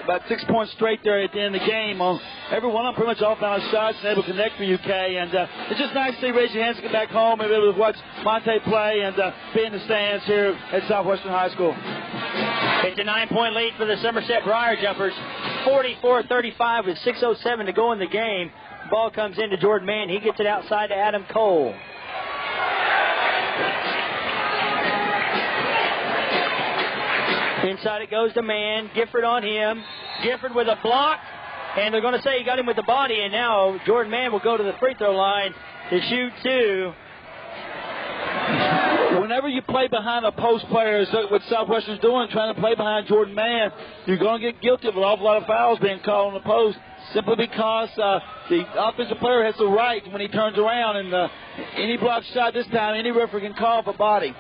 about 6 points straight there at the end of the game. On every one of them pretty much off-balance shots and able to connect for UK. And it's just nice to see Reggie Hanson get back home and be able to watch Monte play and be in the stands here at Southwestern High School. It's a 9-point lead for the Somerset Briar Jumpers. 44-35 with 6:07 to go in the game. Ball comes into Jordan Mann. He gets it outside to Adam Cole. Inside it goes to Mann. Gifford on him. Gifford with a block. And they're going to say he got him with the body. And now Jordan Mann will go to the free throw line to shoot two. Whenever you play behind a post player, is what Southwestern's doing, trying to play behind Jordan Mann, you're going to get guilty of an awful lot of fouls being called on the post, simply because the offensive player has the right when he turns around, and any block shot this time, any referee can call for body.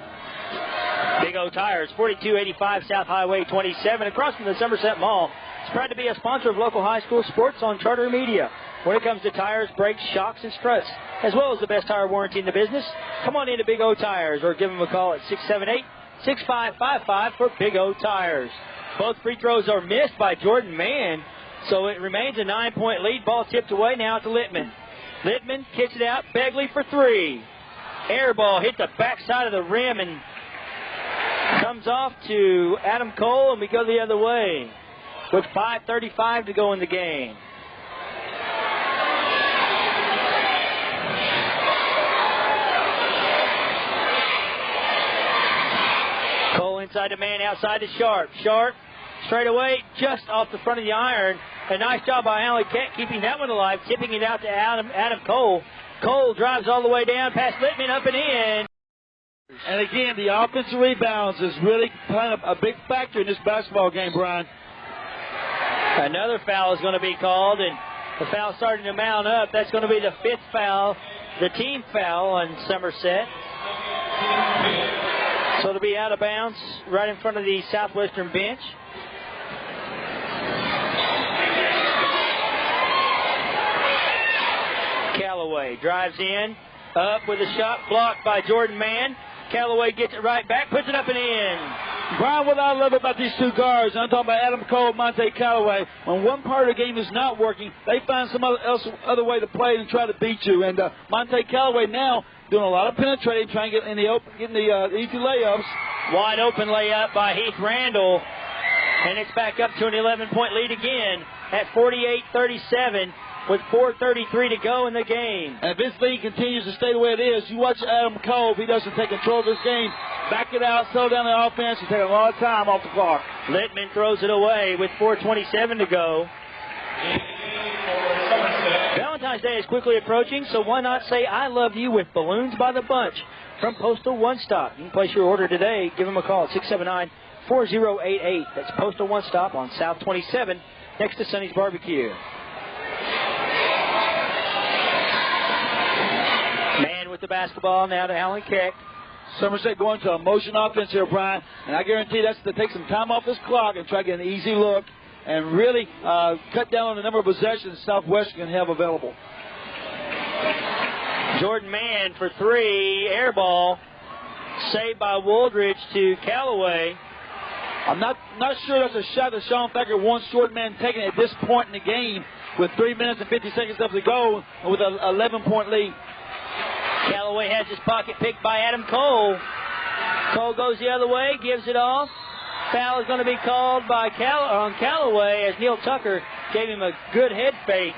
Big O Tires, 4285 South Highway 27, across from the Somerset Mall. proud to be a sponsor of local high school sports on Charter Media. When it comes to tires, brakes, shocks, and struts, as well as the best tire warranty in the business, come on into Big O Tires or give them a call at 678-6555 for Big O Tires. Both free throws are missed by Jordan Mann, so it remains a 9-point lead. Ball tipped away now to Littman. Littman kicks it out. Begley for three. Air ball hit the backside of the rim and comes off to Adam Cole, and we go the other way with 5:35 to go in the game. Cole inside the man, outside to Sharp. Sharp straight away, just off the front of the iron. A nice job by Allen Keck keeping that one alive, tipping it out to Adam Cole. Cole drives all the way down past Littman, up and in. And again, the offensive rebounds is really kind of a big factor in this basketball game, Brian. Another foul is going to be called, and the foul starting to mount up. That's going to be the fifth foul, the team foul on Somerset. So it'll be out of bounds right in front of the Southwestern bench. Callaway drives in, up with a shot blocked by Jordan Mann. Callaway gets it right back, puts it up and in. Brian, what I love about these two guards, I'm talking about Adam Cole and Monte Callaway, when one part of the game is not working, they find some other way to play and try to beat you. And Monte Callaway now doing a lot of penetrating, trying to get in the open, getting the easy layups. Wide open layup by Heath Randall, and it's back up to an 11-point lead again at 48-37. With 4:33 to go in the game. And if this lead continues to stay the way it is, you watch Adam Cole, if he doesn't take control of this game, back it out, slow down the offense, and take a lot of time off the clock. Littman throws it away with 4:27 to go. Valentine's Day is quickly approaching, so why not say I love you with balloons by the bunch from Postal One Stop. You can place your order today. Give them a call at 679-4088. That's Postal One Stop on South 27 next to Sonny's Barbecue. Man with the basketball now to Allen Keck. Somerset going to a motion offense here, Brian, and I guarantee that's to take some time off this clock and try to get an easy look and really cut down on the number of possessions Southwestern can have available. Jordan Mann for three, air ball, saved by Wooldridge to Callaway. I'm not sure that's a shot that Sean Thacker wants Jordan Mann taking at this point in the game with 3 minutes and 50 seconds left to go with an 11-point lead. Callaway has his pocket picked by Adam Cole. Cole goes the other way, gives it off. Foul is going to be called by on Callaway as Neil Tucker gave him a good head fake.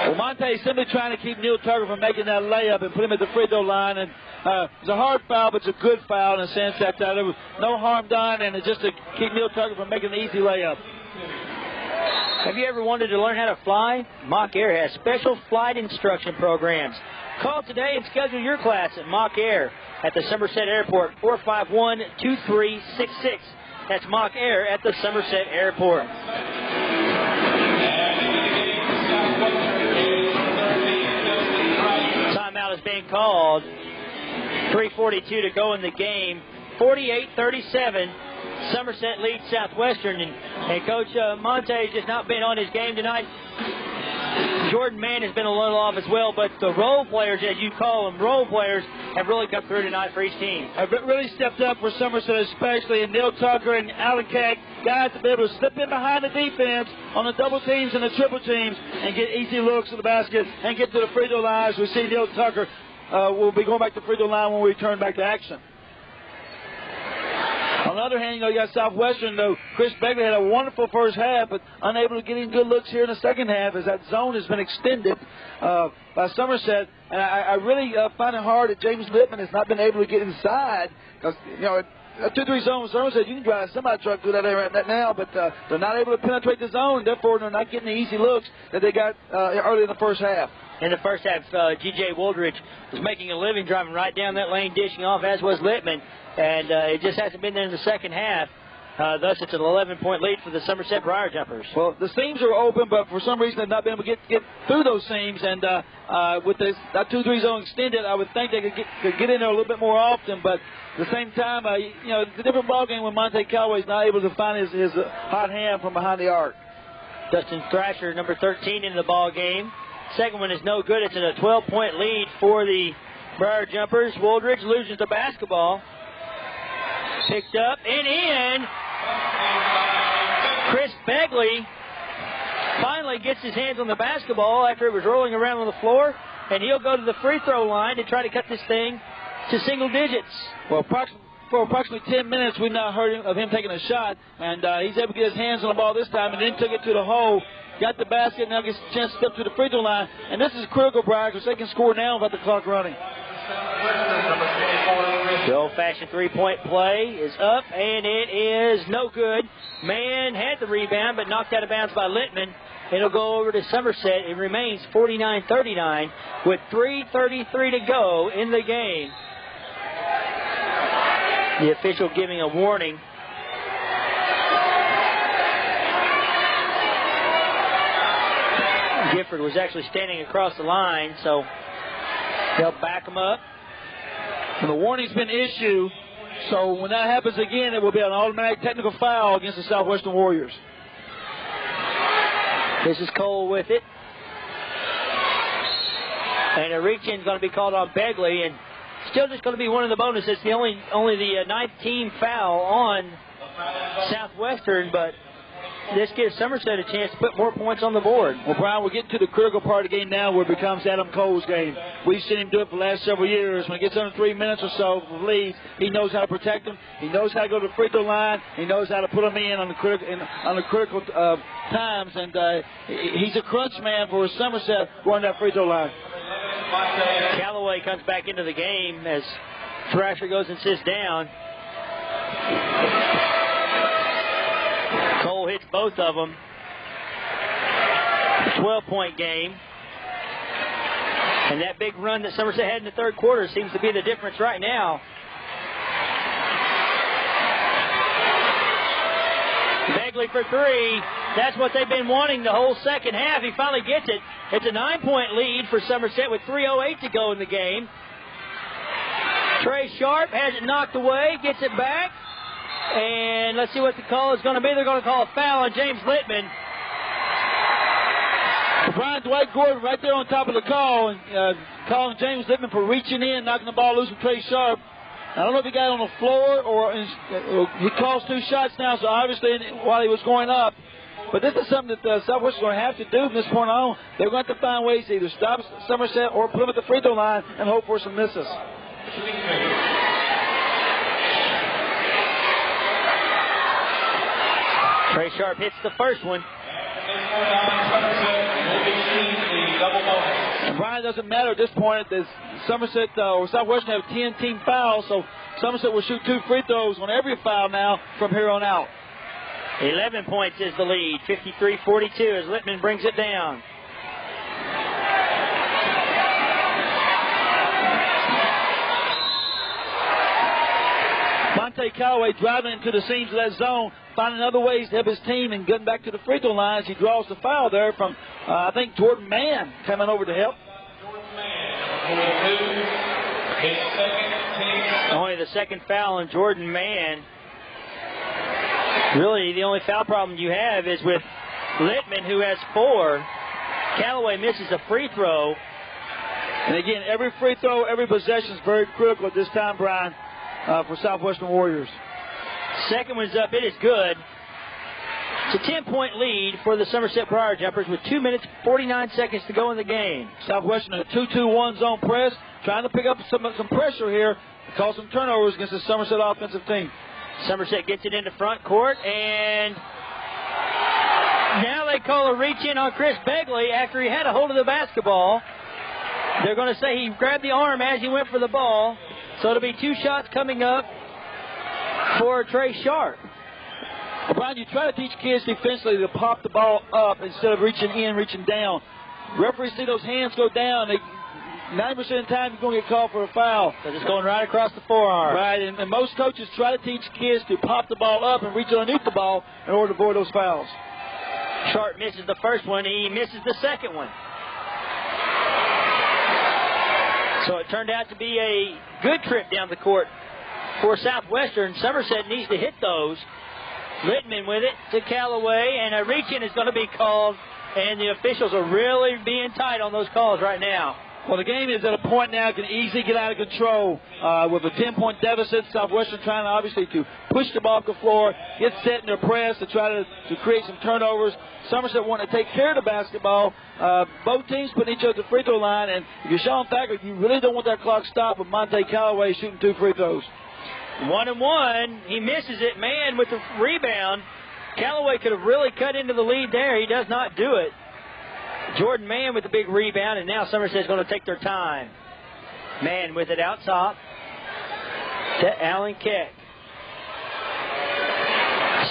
Well, Monte is simply trying to keep Neil Tucker from making that layup and put him at the free throw line. And it's a hard foul, but it's a good foul in a sense that there was no harm done, and it's just to keep Neil Tucker from making an easy layup. Have you ever wanted to learn how to fly? Mock Air has special flight instruction programs. Call today and schedule your class at Mock Air at the Somerset Airport, 451-2366. That's Mock Air at the Somerset Airport. Timeout is being called. 3:42 to go in the game. 48-37. Somerset leads Southwestern, and Coach Monte just not been on his game tonight. Jordan Mann has been a little off as well, but the role players, as you call them, role players, have really come through tonight for each team. Have really stepped up for Somerset especially, and Neil Tucker and Allen Keck, guys to be able to slip in behind the defense on the double teams and the triple teams and get easy looks at the basket and get to the free throw lines. We see Neil Tucker will be going back to the free throw line when we return back to action. On the other hand, you got Southwestern, though. Chris Begley had a wonderful first half, but unable to get any good looks here in the second half as that zone has been extended by Somerset. And I really find it hard that James Littman has not been able to get inside because, a 2-3 zone with Somerset, you can drive somebody try to do that right now, but they're not able to penetrate the zone. Therefore, they're not getting the easy looks that they got early in the first half. In the first half, G.J. Wooldridge was making a living driving right down that lane, dishing off, as was Littman. And it just hasn't been there in the second half. Thus, it's an 11-point lead for the Somerset Briar Jumpers. Well, the seams are open, but for some reason they've not been able to get through those seams. And with that 2-3 zone extended, I would think they could get in there a little bit more often. But at the same time, it's a different ballgame when Monte Callaway's not able to find his hot hand from behind the arc. Dustin Thrasher, number 13, in the ball game. Second one is no good. It's a 12-point lead for the Briar Jumpers. Wooldridge loses the basketball. Picked up and in. Chris Begley finally gets his hands on the basketball after it was rolling around on the floor, and he'll go to the free throw line to try to cut this thing to single digits. Well, for approximately 10 minutes, we've not heard of him taking a shot, and he's able to get his hands on the ball this time, and then took it to the hole, got the basket, now gets a chance to step to the free throw line, and this is critical, Brian, because they can score now without the clock running. The old-fashioned three-point play is up, and it is no good. Mann had the rebound, but knocked out of bounds by Littman. It'll go over to Somerset. It remains 49-39 with 3:33 to go in the game. The official giving a warning. Gifford was actually standing across the line, so they'll back him up. And the warning's been issued, so when that happens again, it will be an automatic technical foul against the Southwestern Warriors. This is Cole with it. And a reach-in is going to be called on Begley, and still just going to be one of the bonuses. The only the ninth team foul on Southwestern, but this gives Somerset a chance to put more points on the board. Well, Brian, we're getting to the critical part of the game now where it becomes Adam Cole's game. We've seen him do it for the last several years. When he gets under 3 minutes or so of leads, he knows how to protect them. He knows how to go to the free throw line. He knows how to put them in on the critical times. And he's a crunch man for Somerset going that free throw line. Callaway comes back into the game as Thrasher goes and sits down. Cole hits both of them. 12-point game. And that big run that Somerset had in the third quarter seems to be the difference right now. Begley for three. That's what they've been wanting the whole second half. He finally gets it. It's a 9-point lead for Somerset with 3:08 to go in the game. Trey Sharp has it knocked away, gets it back. And let's see what the call is going to be. They're going to call a foul on James Littman. Brian, Dwight Gordon right there on top of the call, and calling James Littman for reaching in, knocking the ball loose from Trey Sharp. I don't know if he got on the floor or he calls 2 shots now, so obviously while he was going up. But this is something that Southwest is going to have to do from this point on. They're going to have to find ways to either stop Somerset or put them at the free throw line and hope for some misses. Trey Sharp hits the first one. And Brian, it doesn't matter at this point. Somerset or Southwestern have 10 team fouls, so Somerset will shoot 2 free throws on every foul now from here on out. 11 points is the lead. 53-42 as Littman brings it down. Monte Callaway driving into the seams of that zone, finding other ways to help his team and getting back to the free throw line as he draws the foul there from, I think, Jordan Mann coming over to help. Only the second foul on Jordan Mann. Really, the only foul problem you have is with Littman, who has 4. Callaway misses a free throw. And again, every free throw, every possession is very critical at this time, Brian, for Southwestern Warriors. Second one's up. It is good. It's a 10-point lead for the Somerset Briar Jumpers with 2 minutes, 49 seconds to go in the game. Southwestern in a 2-2-1 zone press, trying to pick up some pressure here, cause some turnovers against the Somerset offensive team. Somerset gets it into front court, and now they call a reach-in on Chris Begley after he had a hold of the basketball. They're going to say he grabbed the arm as he went for the ball, so it'll be 2 shots coming up for Trey Sharp. Well, Brian, you try to teach kids defensively to pop the ball up instead of reaching in, reaching down. Referees see those hands go down. 90% of the time you're going to get called for a foul. So it's going right across the forearm. Right, and most coaches try to teach kids to pop the ball up and reach underneath the ball in order to avoid those fouls. Sharp misses the first one. He misses the second one. So it turned out to be a good trip down the court for Southwestern. Somerset needs to hit those. Littman with it to Callaway, and a reach-in is going to be called, and the officials are really being tight on those calls right now. Well, the game is at a point now it can easily get out of control with a 10-point deficit. Southwestern trying obviously to push the ball off the floor, get set in their press to try to create some turnovers. Somerset wanting to take care of the basketball. Both teams putting each other at the free throw line, and if you're Sean Thacker, you really don't want that clock stopped with Monte Callaway shooting 2 free throws. 1-1. He misses it. Man with the rebound. Callaway could have really cut into the lead there. He does not do it. Jordan Mann with the big rebound, and now Somerset's going to take their time. Mann with it out top to Allen Keck.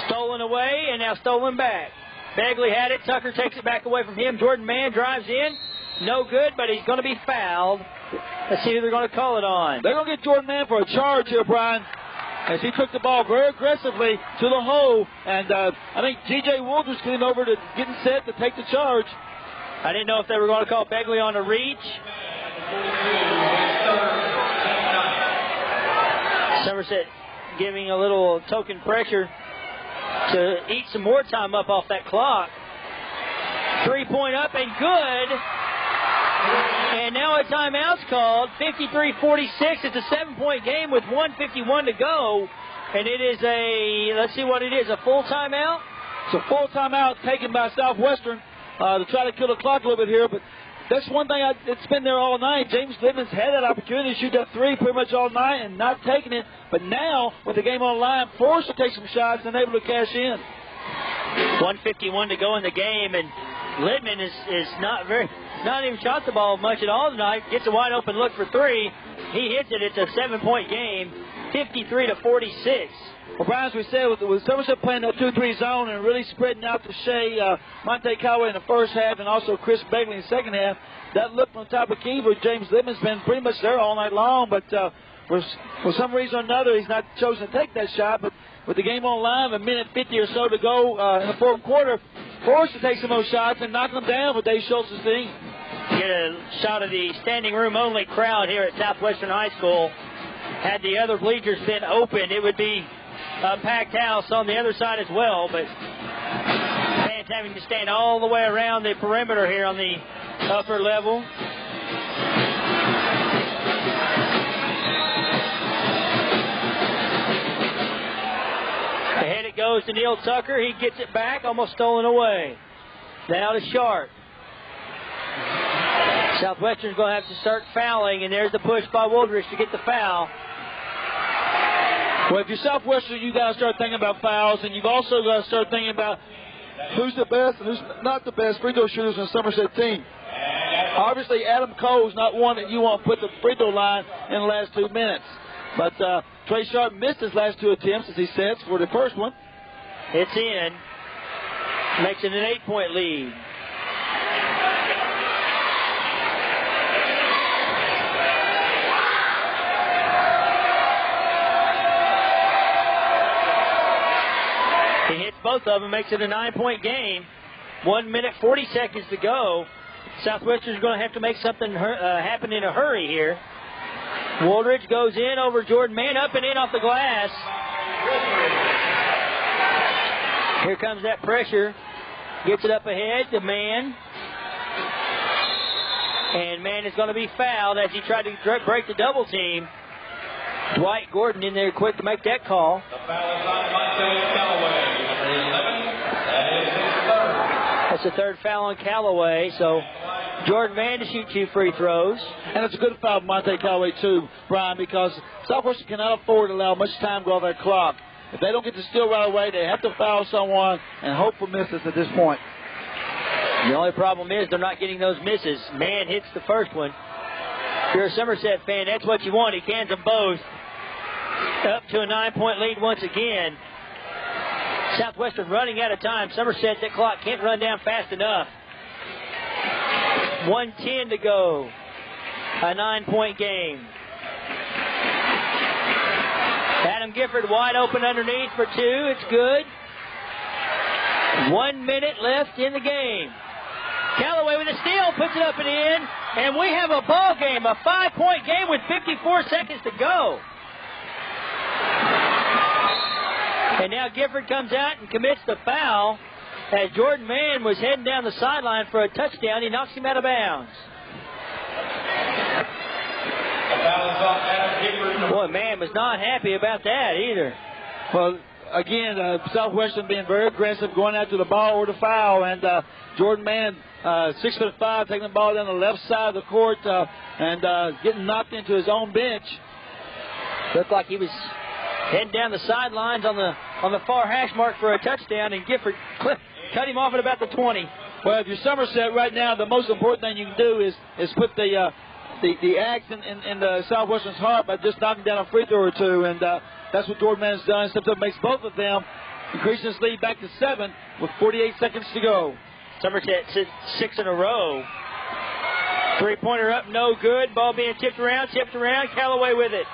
Stolen away, and now stolen back. Begley had it. Tucker takes it back away from him. Jordan Mann drives in. No good, but he's going to be fouled. Let's see who they're going to call it on. They're going to get Jordan Mann for a charge here, Brian, as he took the ball very aggressively to the hole. And I think G.J. Woodruff's getting over to getting set to take the charge. I didn't know if they were going to call Begley on a reach. Somerset giving a little token pressure to eat some more time up off that clock. 3-point up and good. And now a timeout's called. 53-46. It's a 7-point game with 1:51 to go. And it is let's see what it is, a full timeout? It's a full timeout taken by Southwestern to try to kill the clock a little bit here. But that's one thing it's been there all night. James Littman's had that opportunity to shoot that 3 pretty much all night and not taking it. But now, with the game on the line, forced to take some shots and able to cash in. 1:51 to go in the game, and Littman is not even shot the ball much at all tonight. Gets a wide open look for 3. He hits it. It's a 7-point game, 53-46. Well, Brian, as we said, with Somerset playing that 2-3 zone and really spreading out to Shea Monte Callaway in the first half and also Chris Begley in the second half, that look from the top of the key for James Littman's been pretty much there all night long, but for some reason or another, he's not chosen to take that shot. But with the game on the line, a minute 50 or so to go in the fourth quarter, forced to take some of those shots and knock them down with Dave Schultz's team. Get a shot of the standing room only crowd here at Southwestern High School. Had the other bleachers been open, it would be a packed house on the other side as well, but fans having to stand all the way around the perimeter here on the upper level. Ahead it goes to Neil Tucker. He gets it back, almost stolen away. Now to Sharp. Southwestern's going to have to start fouling, and there's the push by Woodruff to get the foul. Well, if you're Southwestern, you've got to start thinking about fouls, and you've also got to start thinking about who's the best and who's not the best free throw shooters on the Somerset team. Obviously, Adam Cole's not one that you want to put the free throw line in the last 2 minutes. But Trey Sharp missed his last 2 attempts as he sets for the first one. It's in. Makes it an 8-point lead. He hits both of them, makes it a 9-point game. 1 minute, 40 seconds to go. Southwestern's going to have to make something happen in a hurry here. Woolridge goes in over Jordan Mann, up and in off the glass. Here comes that pressure. Gets it up ahead to Mann. And Mann is going to be fouled as he tried to break the double team. Dwight Gordon in there quick to make that call. The foul is on Monte Callaway, number 11. That is his third. That's the third foul on Callaway, so Jordan Mann to shoot 2 free throws. And it's a good foul for Monte Callaway, too, Brian, because Southwestern cannot afford to allow much time to go on their clock. If they don't get the steal right away, they have to foul someone and hope for misses at this point. The only problem is they're not getting those misses. Mann hits the first one. If you're a Somerset fan, that's what you want. He cans them both. Up to a 9-point lead once again. Southwestern running out of time. Somerset, that clock can't run down fast enough. 1:10 to go. a 9-point game. Adam Gifford wide open underneath for 2. It's good. 1 minute left in the game. Callaway with a steal, puts it up and in, and we have a ball game, a 5-point game with 54 seconds to go. And now Gifford comes out and commits the foul as Jordan Mann was heading down the sideline for a touchdown. He knocks him out of bounds. Boy, Mann was not happy about that either. Well, again, Southwestern being very aggressive, going after the ball or the foul, and Jordan Mann, 6'5", taking the ball down the left side of the court and getting knocked into his own bench. Looked like he was heading down the sidelines on the far hash mark for a touchdown, and Gifford cut him off at about the 20. Well, if you're Somerset right now, the most important thing you can do is put the axe in the Southwestern's heart by just knocking down a free throw or two, and that's what Jordan Mann has done. Sometimes makes both of them, increasing his lead back to 7 with 48 seconds to go. Somerset sits 6 in a row. Three-pointer up, no good. Ball being tipped around. Callaway with it.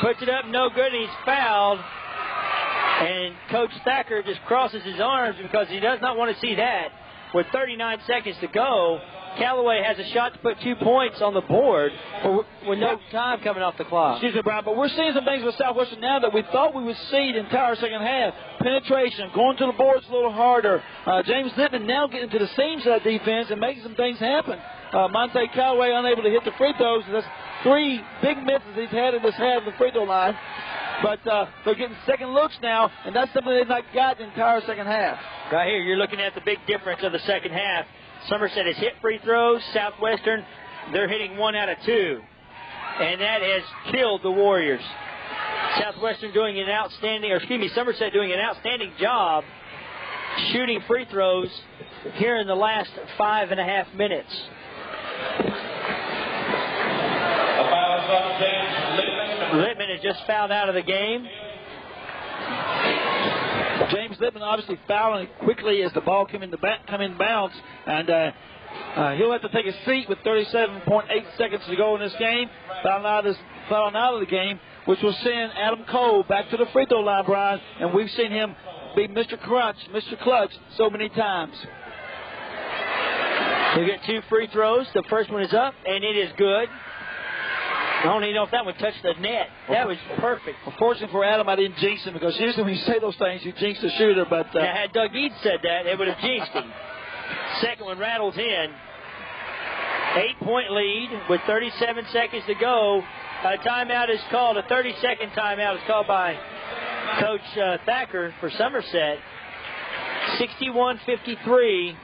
Puts it up, no good, and he's fouled. And Coach Thacker just crosses his arms because he does not want to see that. With 39 seconds to go, Callaway has a shot to put 2 points on the board with no time coming off the clock. Excuse me, Brian, but we're seeing some things with Southwestern now that we thought we would see the entire second half. Penetration, going to the boards a little harder. James Lippman now getting to the seams of that defense and making some things happen. Monte Callaway unable to hit the free throws. That's 3 big misses he's had in this half of the free throw line. But they're getting second looks now, and that's something they've not got the entire second half. Right here, you're looking at the big difference of the second half. Somerset has hit free throws. Southwestern, they're hitting 1 out of 2. And that has killed the Warriors. Somerset doing an outstanding job shooting free throws here in the last 5.5 minutes. Lippman has just fouled out of the game. James Lippman obviously fouling quickly as the ball come in bounds, and he'll have to take a seat with 37.8 seconds to go in this game. Fouling out of the game, which will send Adam Cole back to the free throw line, Brian, and we've seen him be Mr. Clutch so many times. He'll get 2 free throws. The first one is up, and it is good. I don't even know if that one touched the net. That was perfect. Unfortunately for Adam, I didn't jinx him, because usually when you say those things, you jinx the shooter. But now, had Doug Eads said that, it would have jinxed him. Second one rattles in. 8-point lead with 37 seconds to go. A timeout is called. A 30-second timeout is called by Coach Thacker for Somerset. 61-53.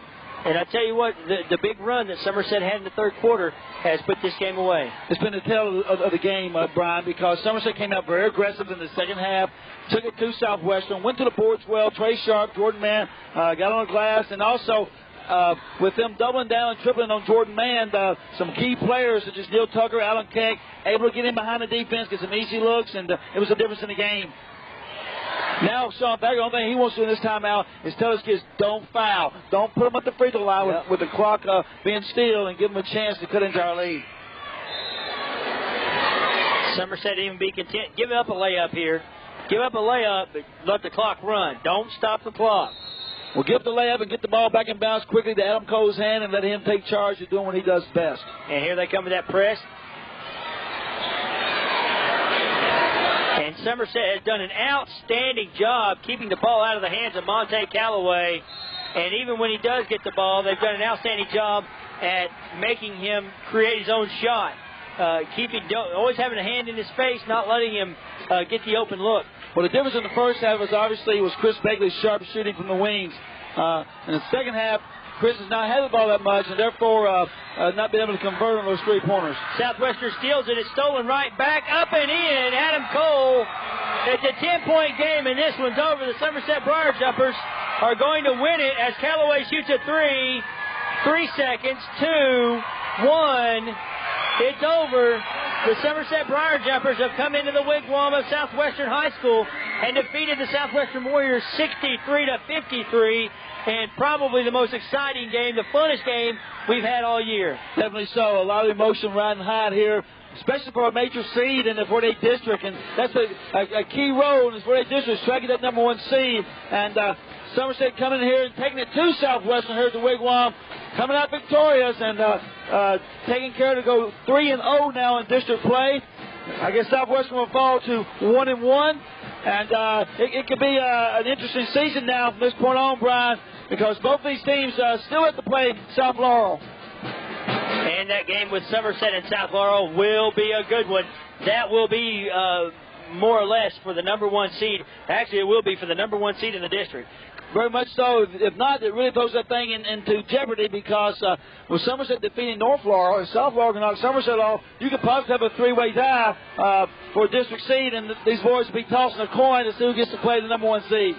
And I tell you what, the big run that Somerset had in the third quarter has put this game away. It's been the tale of the game, Brian, because Somerset came out very aggressive in the second half, took it to Southwestern, went to the boards well. Trey Sharp, Jordan Mann got on the glass, and also with them doubling down and tripling on Jordan Mann, some key players such as Neil Tucker, Alan Keck, able to get in behind the defense, get some easy looks, and it was a difference in the game. Now, Sean Thacker, the only thing he wants to do in this timeout is tell his kids, don't foul. Don't put them at the free throw line with the clock being still, and give them a chance to cut into our lead. Somerset even be content. Give up a layup here. Give up a layup, but let the clock run. Don't stop the clock. We'll give the layup and get the ball back in bounds quickly to Adam Cole's hand and let him take charge of doing what he does best. And here they come with that press. And Somerset has done an outstanding job keeping the ball out of the hands of Monte Callaway. And even when he does get the ball, they've done an outstanding job at making him create his own shot. Always having a hand in his face, not letting him get the open look. Well, the difference in the first half was obviously Chris Begley's sharp shooting from the wings. In the second half, Chris has not had the ball that much, and therefore not been able to convert on those 3-pointers. Southwestern steals it. It's stolen right back, up and in. Adam Cole. It's a 10-point game, and this one's over. The Somerset Briar Jumpers are going to win it as Callaway shoots a 3. 3 seconds, 2, 1. It's over. The Somerset Briar Jumpers have come into the wigwam of Southwestern High School and defeated the Southwestern Warriors 63-53. And probably the most exciting game, the funnest game we've had all year. Definitely so. A lot of emotion riding high here, especially for a major seed in the 48th district, and that's a key role in the 48th district, striking that number 1 seed. And Somerset coming in here and taking it to Southwestern here at the Wigwam, coming out victorious and taking care to go 3-0 now in district play. I guess Southwestern will fall to 1-1, and it could be an interesting season now from this point on, Brian, because both these teams still have to play South Laurel. And that game with Somerset and South Laurel will be a good one. That will be more or less for the number 1 seed. Actually, it will be for the number 1 seed in the district. Very much so. If not, it really throws that thing into jeopardy, because with Somerset defeating North Laurel, and South Laurel can knock Somerset off, you could possibly have a 3-way tie for a district seed, and these boys will be tossing a coin to see who gets to play the number 1 seed.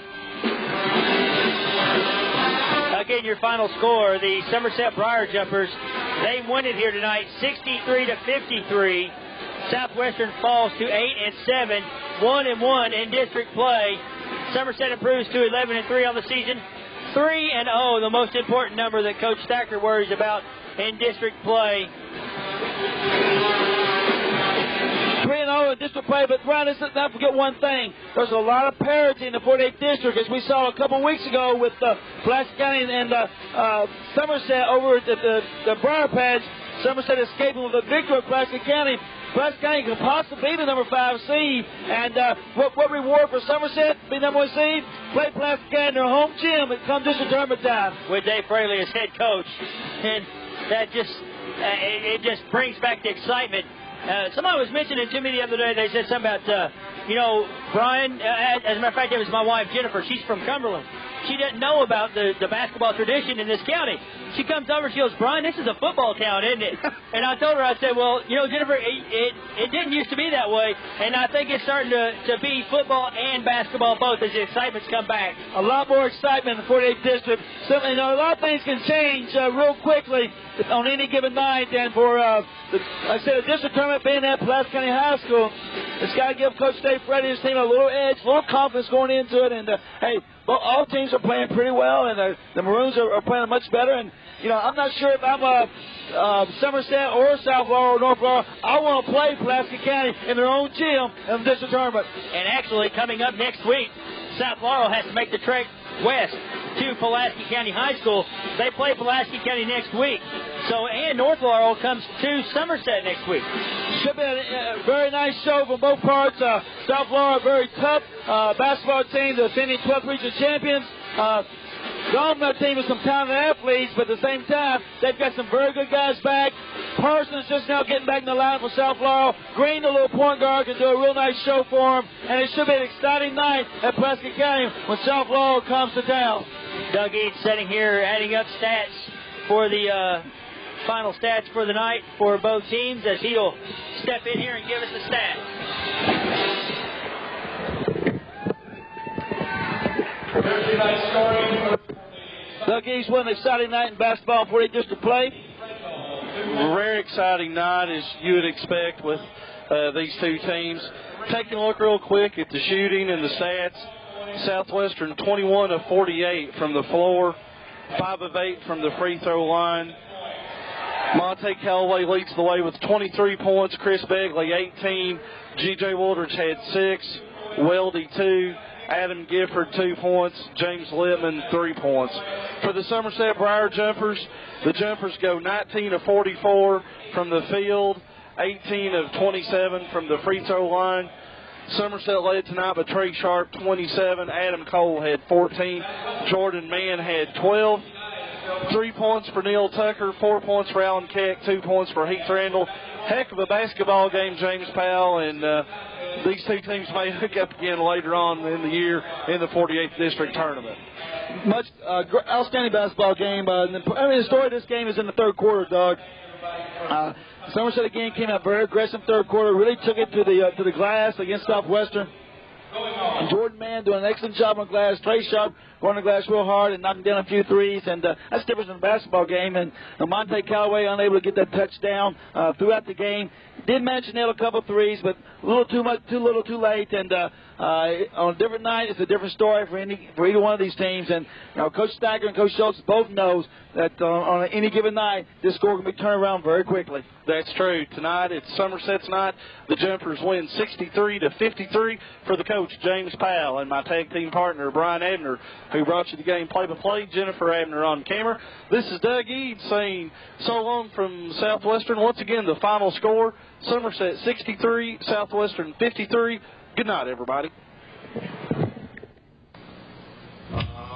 Again, your final score, the Somerset Briar Jumpers, they won it here tonight, 63-53. Southwestern falls to 8-7, 1-1 in district play. Somerset improves to 11-3 on the season, 3-0, the most important number that Coach Stacker worries about in district play. 3-0 in district play, but Brian, let's not forget one thing. There's a lot of parity in the 48th district, as we saw a couple weeks ago with Pulaski County and Somerset over at the Briar Patch. Somerset escaping with a victory at Pulaski County. Pulaski County can possibly be the number 5 seed, and what reward for Somerset be number 1 seed? Play Pulaski County in their home gym at come district tournament time. With Dave Fraley as head coach, and that just it just brings back the excitement. Somebody was mentioning to me the other day, they said something about, Brian, as a matter of fact, it was my wife, Jennifer. She's from Cumberland. She doesn't know about the basketball tradition in this county. She comes over, she goes, Brian, this is a football town, isn't it? And I told her, I said, well, Jennifer, it didn't used to be that way, and I think it's starting to be football and basketball both as the excitement's come back. A lot more excitement in the 48th district. Certainly, a lot of things can change real quickly on any given night, and for, like I said, a district tournament being at Pulaski County High School, it's got to give Coach Dave Freddy and his team a little edge, a little confidence going into it, and, hey, well, all teams are playing pretty well, and the Maroons are playing much better. And, I'm not sure if I'm Somerset or South Laurel or North Laurel. I want to play Pulaski County in their own gym in the district tournament. And actually, coming up next week, South Laurel has to make the trek west to Pulaski County High School. They play Pulaski County next week. And North Laurel comes to Somerset next week. Should be a very nice show from both parts. South Laurel, very tough basketball team, the defending 12th region champions. On that team with some talented athletes, but at the same time, they've got some very good guys back. Parsons just now getting back in the line for South Laurel. Green, the little point guard, can do a real nice show for them. And it should be an exciting night at Pulaski County when South Laurel comes to town. Doug Eads sitting here adding up stats for the final stats for the night for both teams as he'll step in here and give us the stats. Thursday night scoring. Doug East, what an exciting night in basketball for 48th district play. A very exciting night, as you would expect with these two teams. Taking a look real quick at the shooting and the stats. Southwestern 21 of 48 from the floor, 5 of 8 from the free throw line. Monte Callaway leads the way with 23 points. Chris Begley 18. G.J. Woolridge had 6. Weldy 2. Adam Gifford 2 points. James Littman 3 points. For the Somerset Briar Jumpers, the Jumpers go 19 of 44 from the field, 18 of 27 from the free throw line. Somerset led tonight with Trey Sharp 27. Adam Cole had 14. Jordan Mann had 12. 3 points for Neil Tucker, 4 points for Alan Keck, 2 points for Heath Randall. Heck of a basketball game, James Powell, and these two teams may hook up again later on in the year in the 48th district tournament. Much outstanding basketball game. The story of this game is in the third quarter, Doug. Somerset again came out very aggressive third quarter, really took it to the glass against Southwestern. And Jordan Mann doing an excellent job on glass. Trey Sharp going to glass real hard and knocking down a few threes. And that's the difference in the basketball game. And Monte Callaway unable to get that touchdown throughout the game. Did manage to nail a couple threes, but a little too much, too little, too late. And on a different night, it's a different story for either one of these teams. And Coach Stacker and Coach Schultz both knows that on any given night, this score can be turned around very quickly. That's true. Tonight, it's Somerset's night. The Jumpers win 63-53 for the coach, James Powell, and my tag team partner, Brian Abner, who brought you the game play-by-play, Jennifer Abner on camera. This is Doug Eads saying so long from Southwestern. Once again, the final score, Somerset 63, Southwestern 53. Good night, everybody.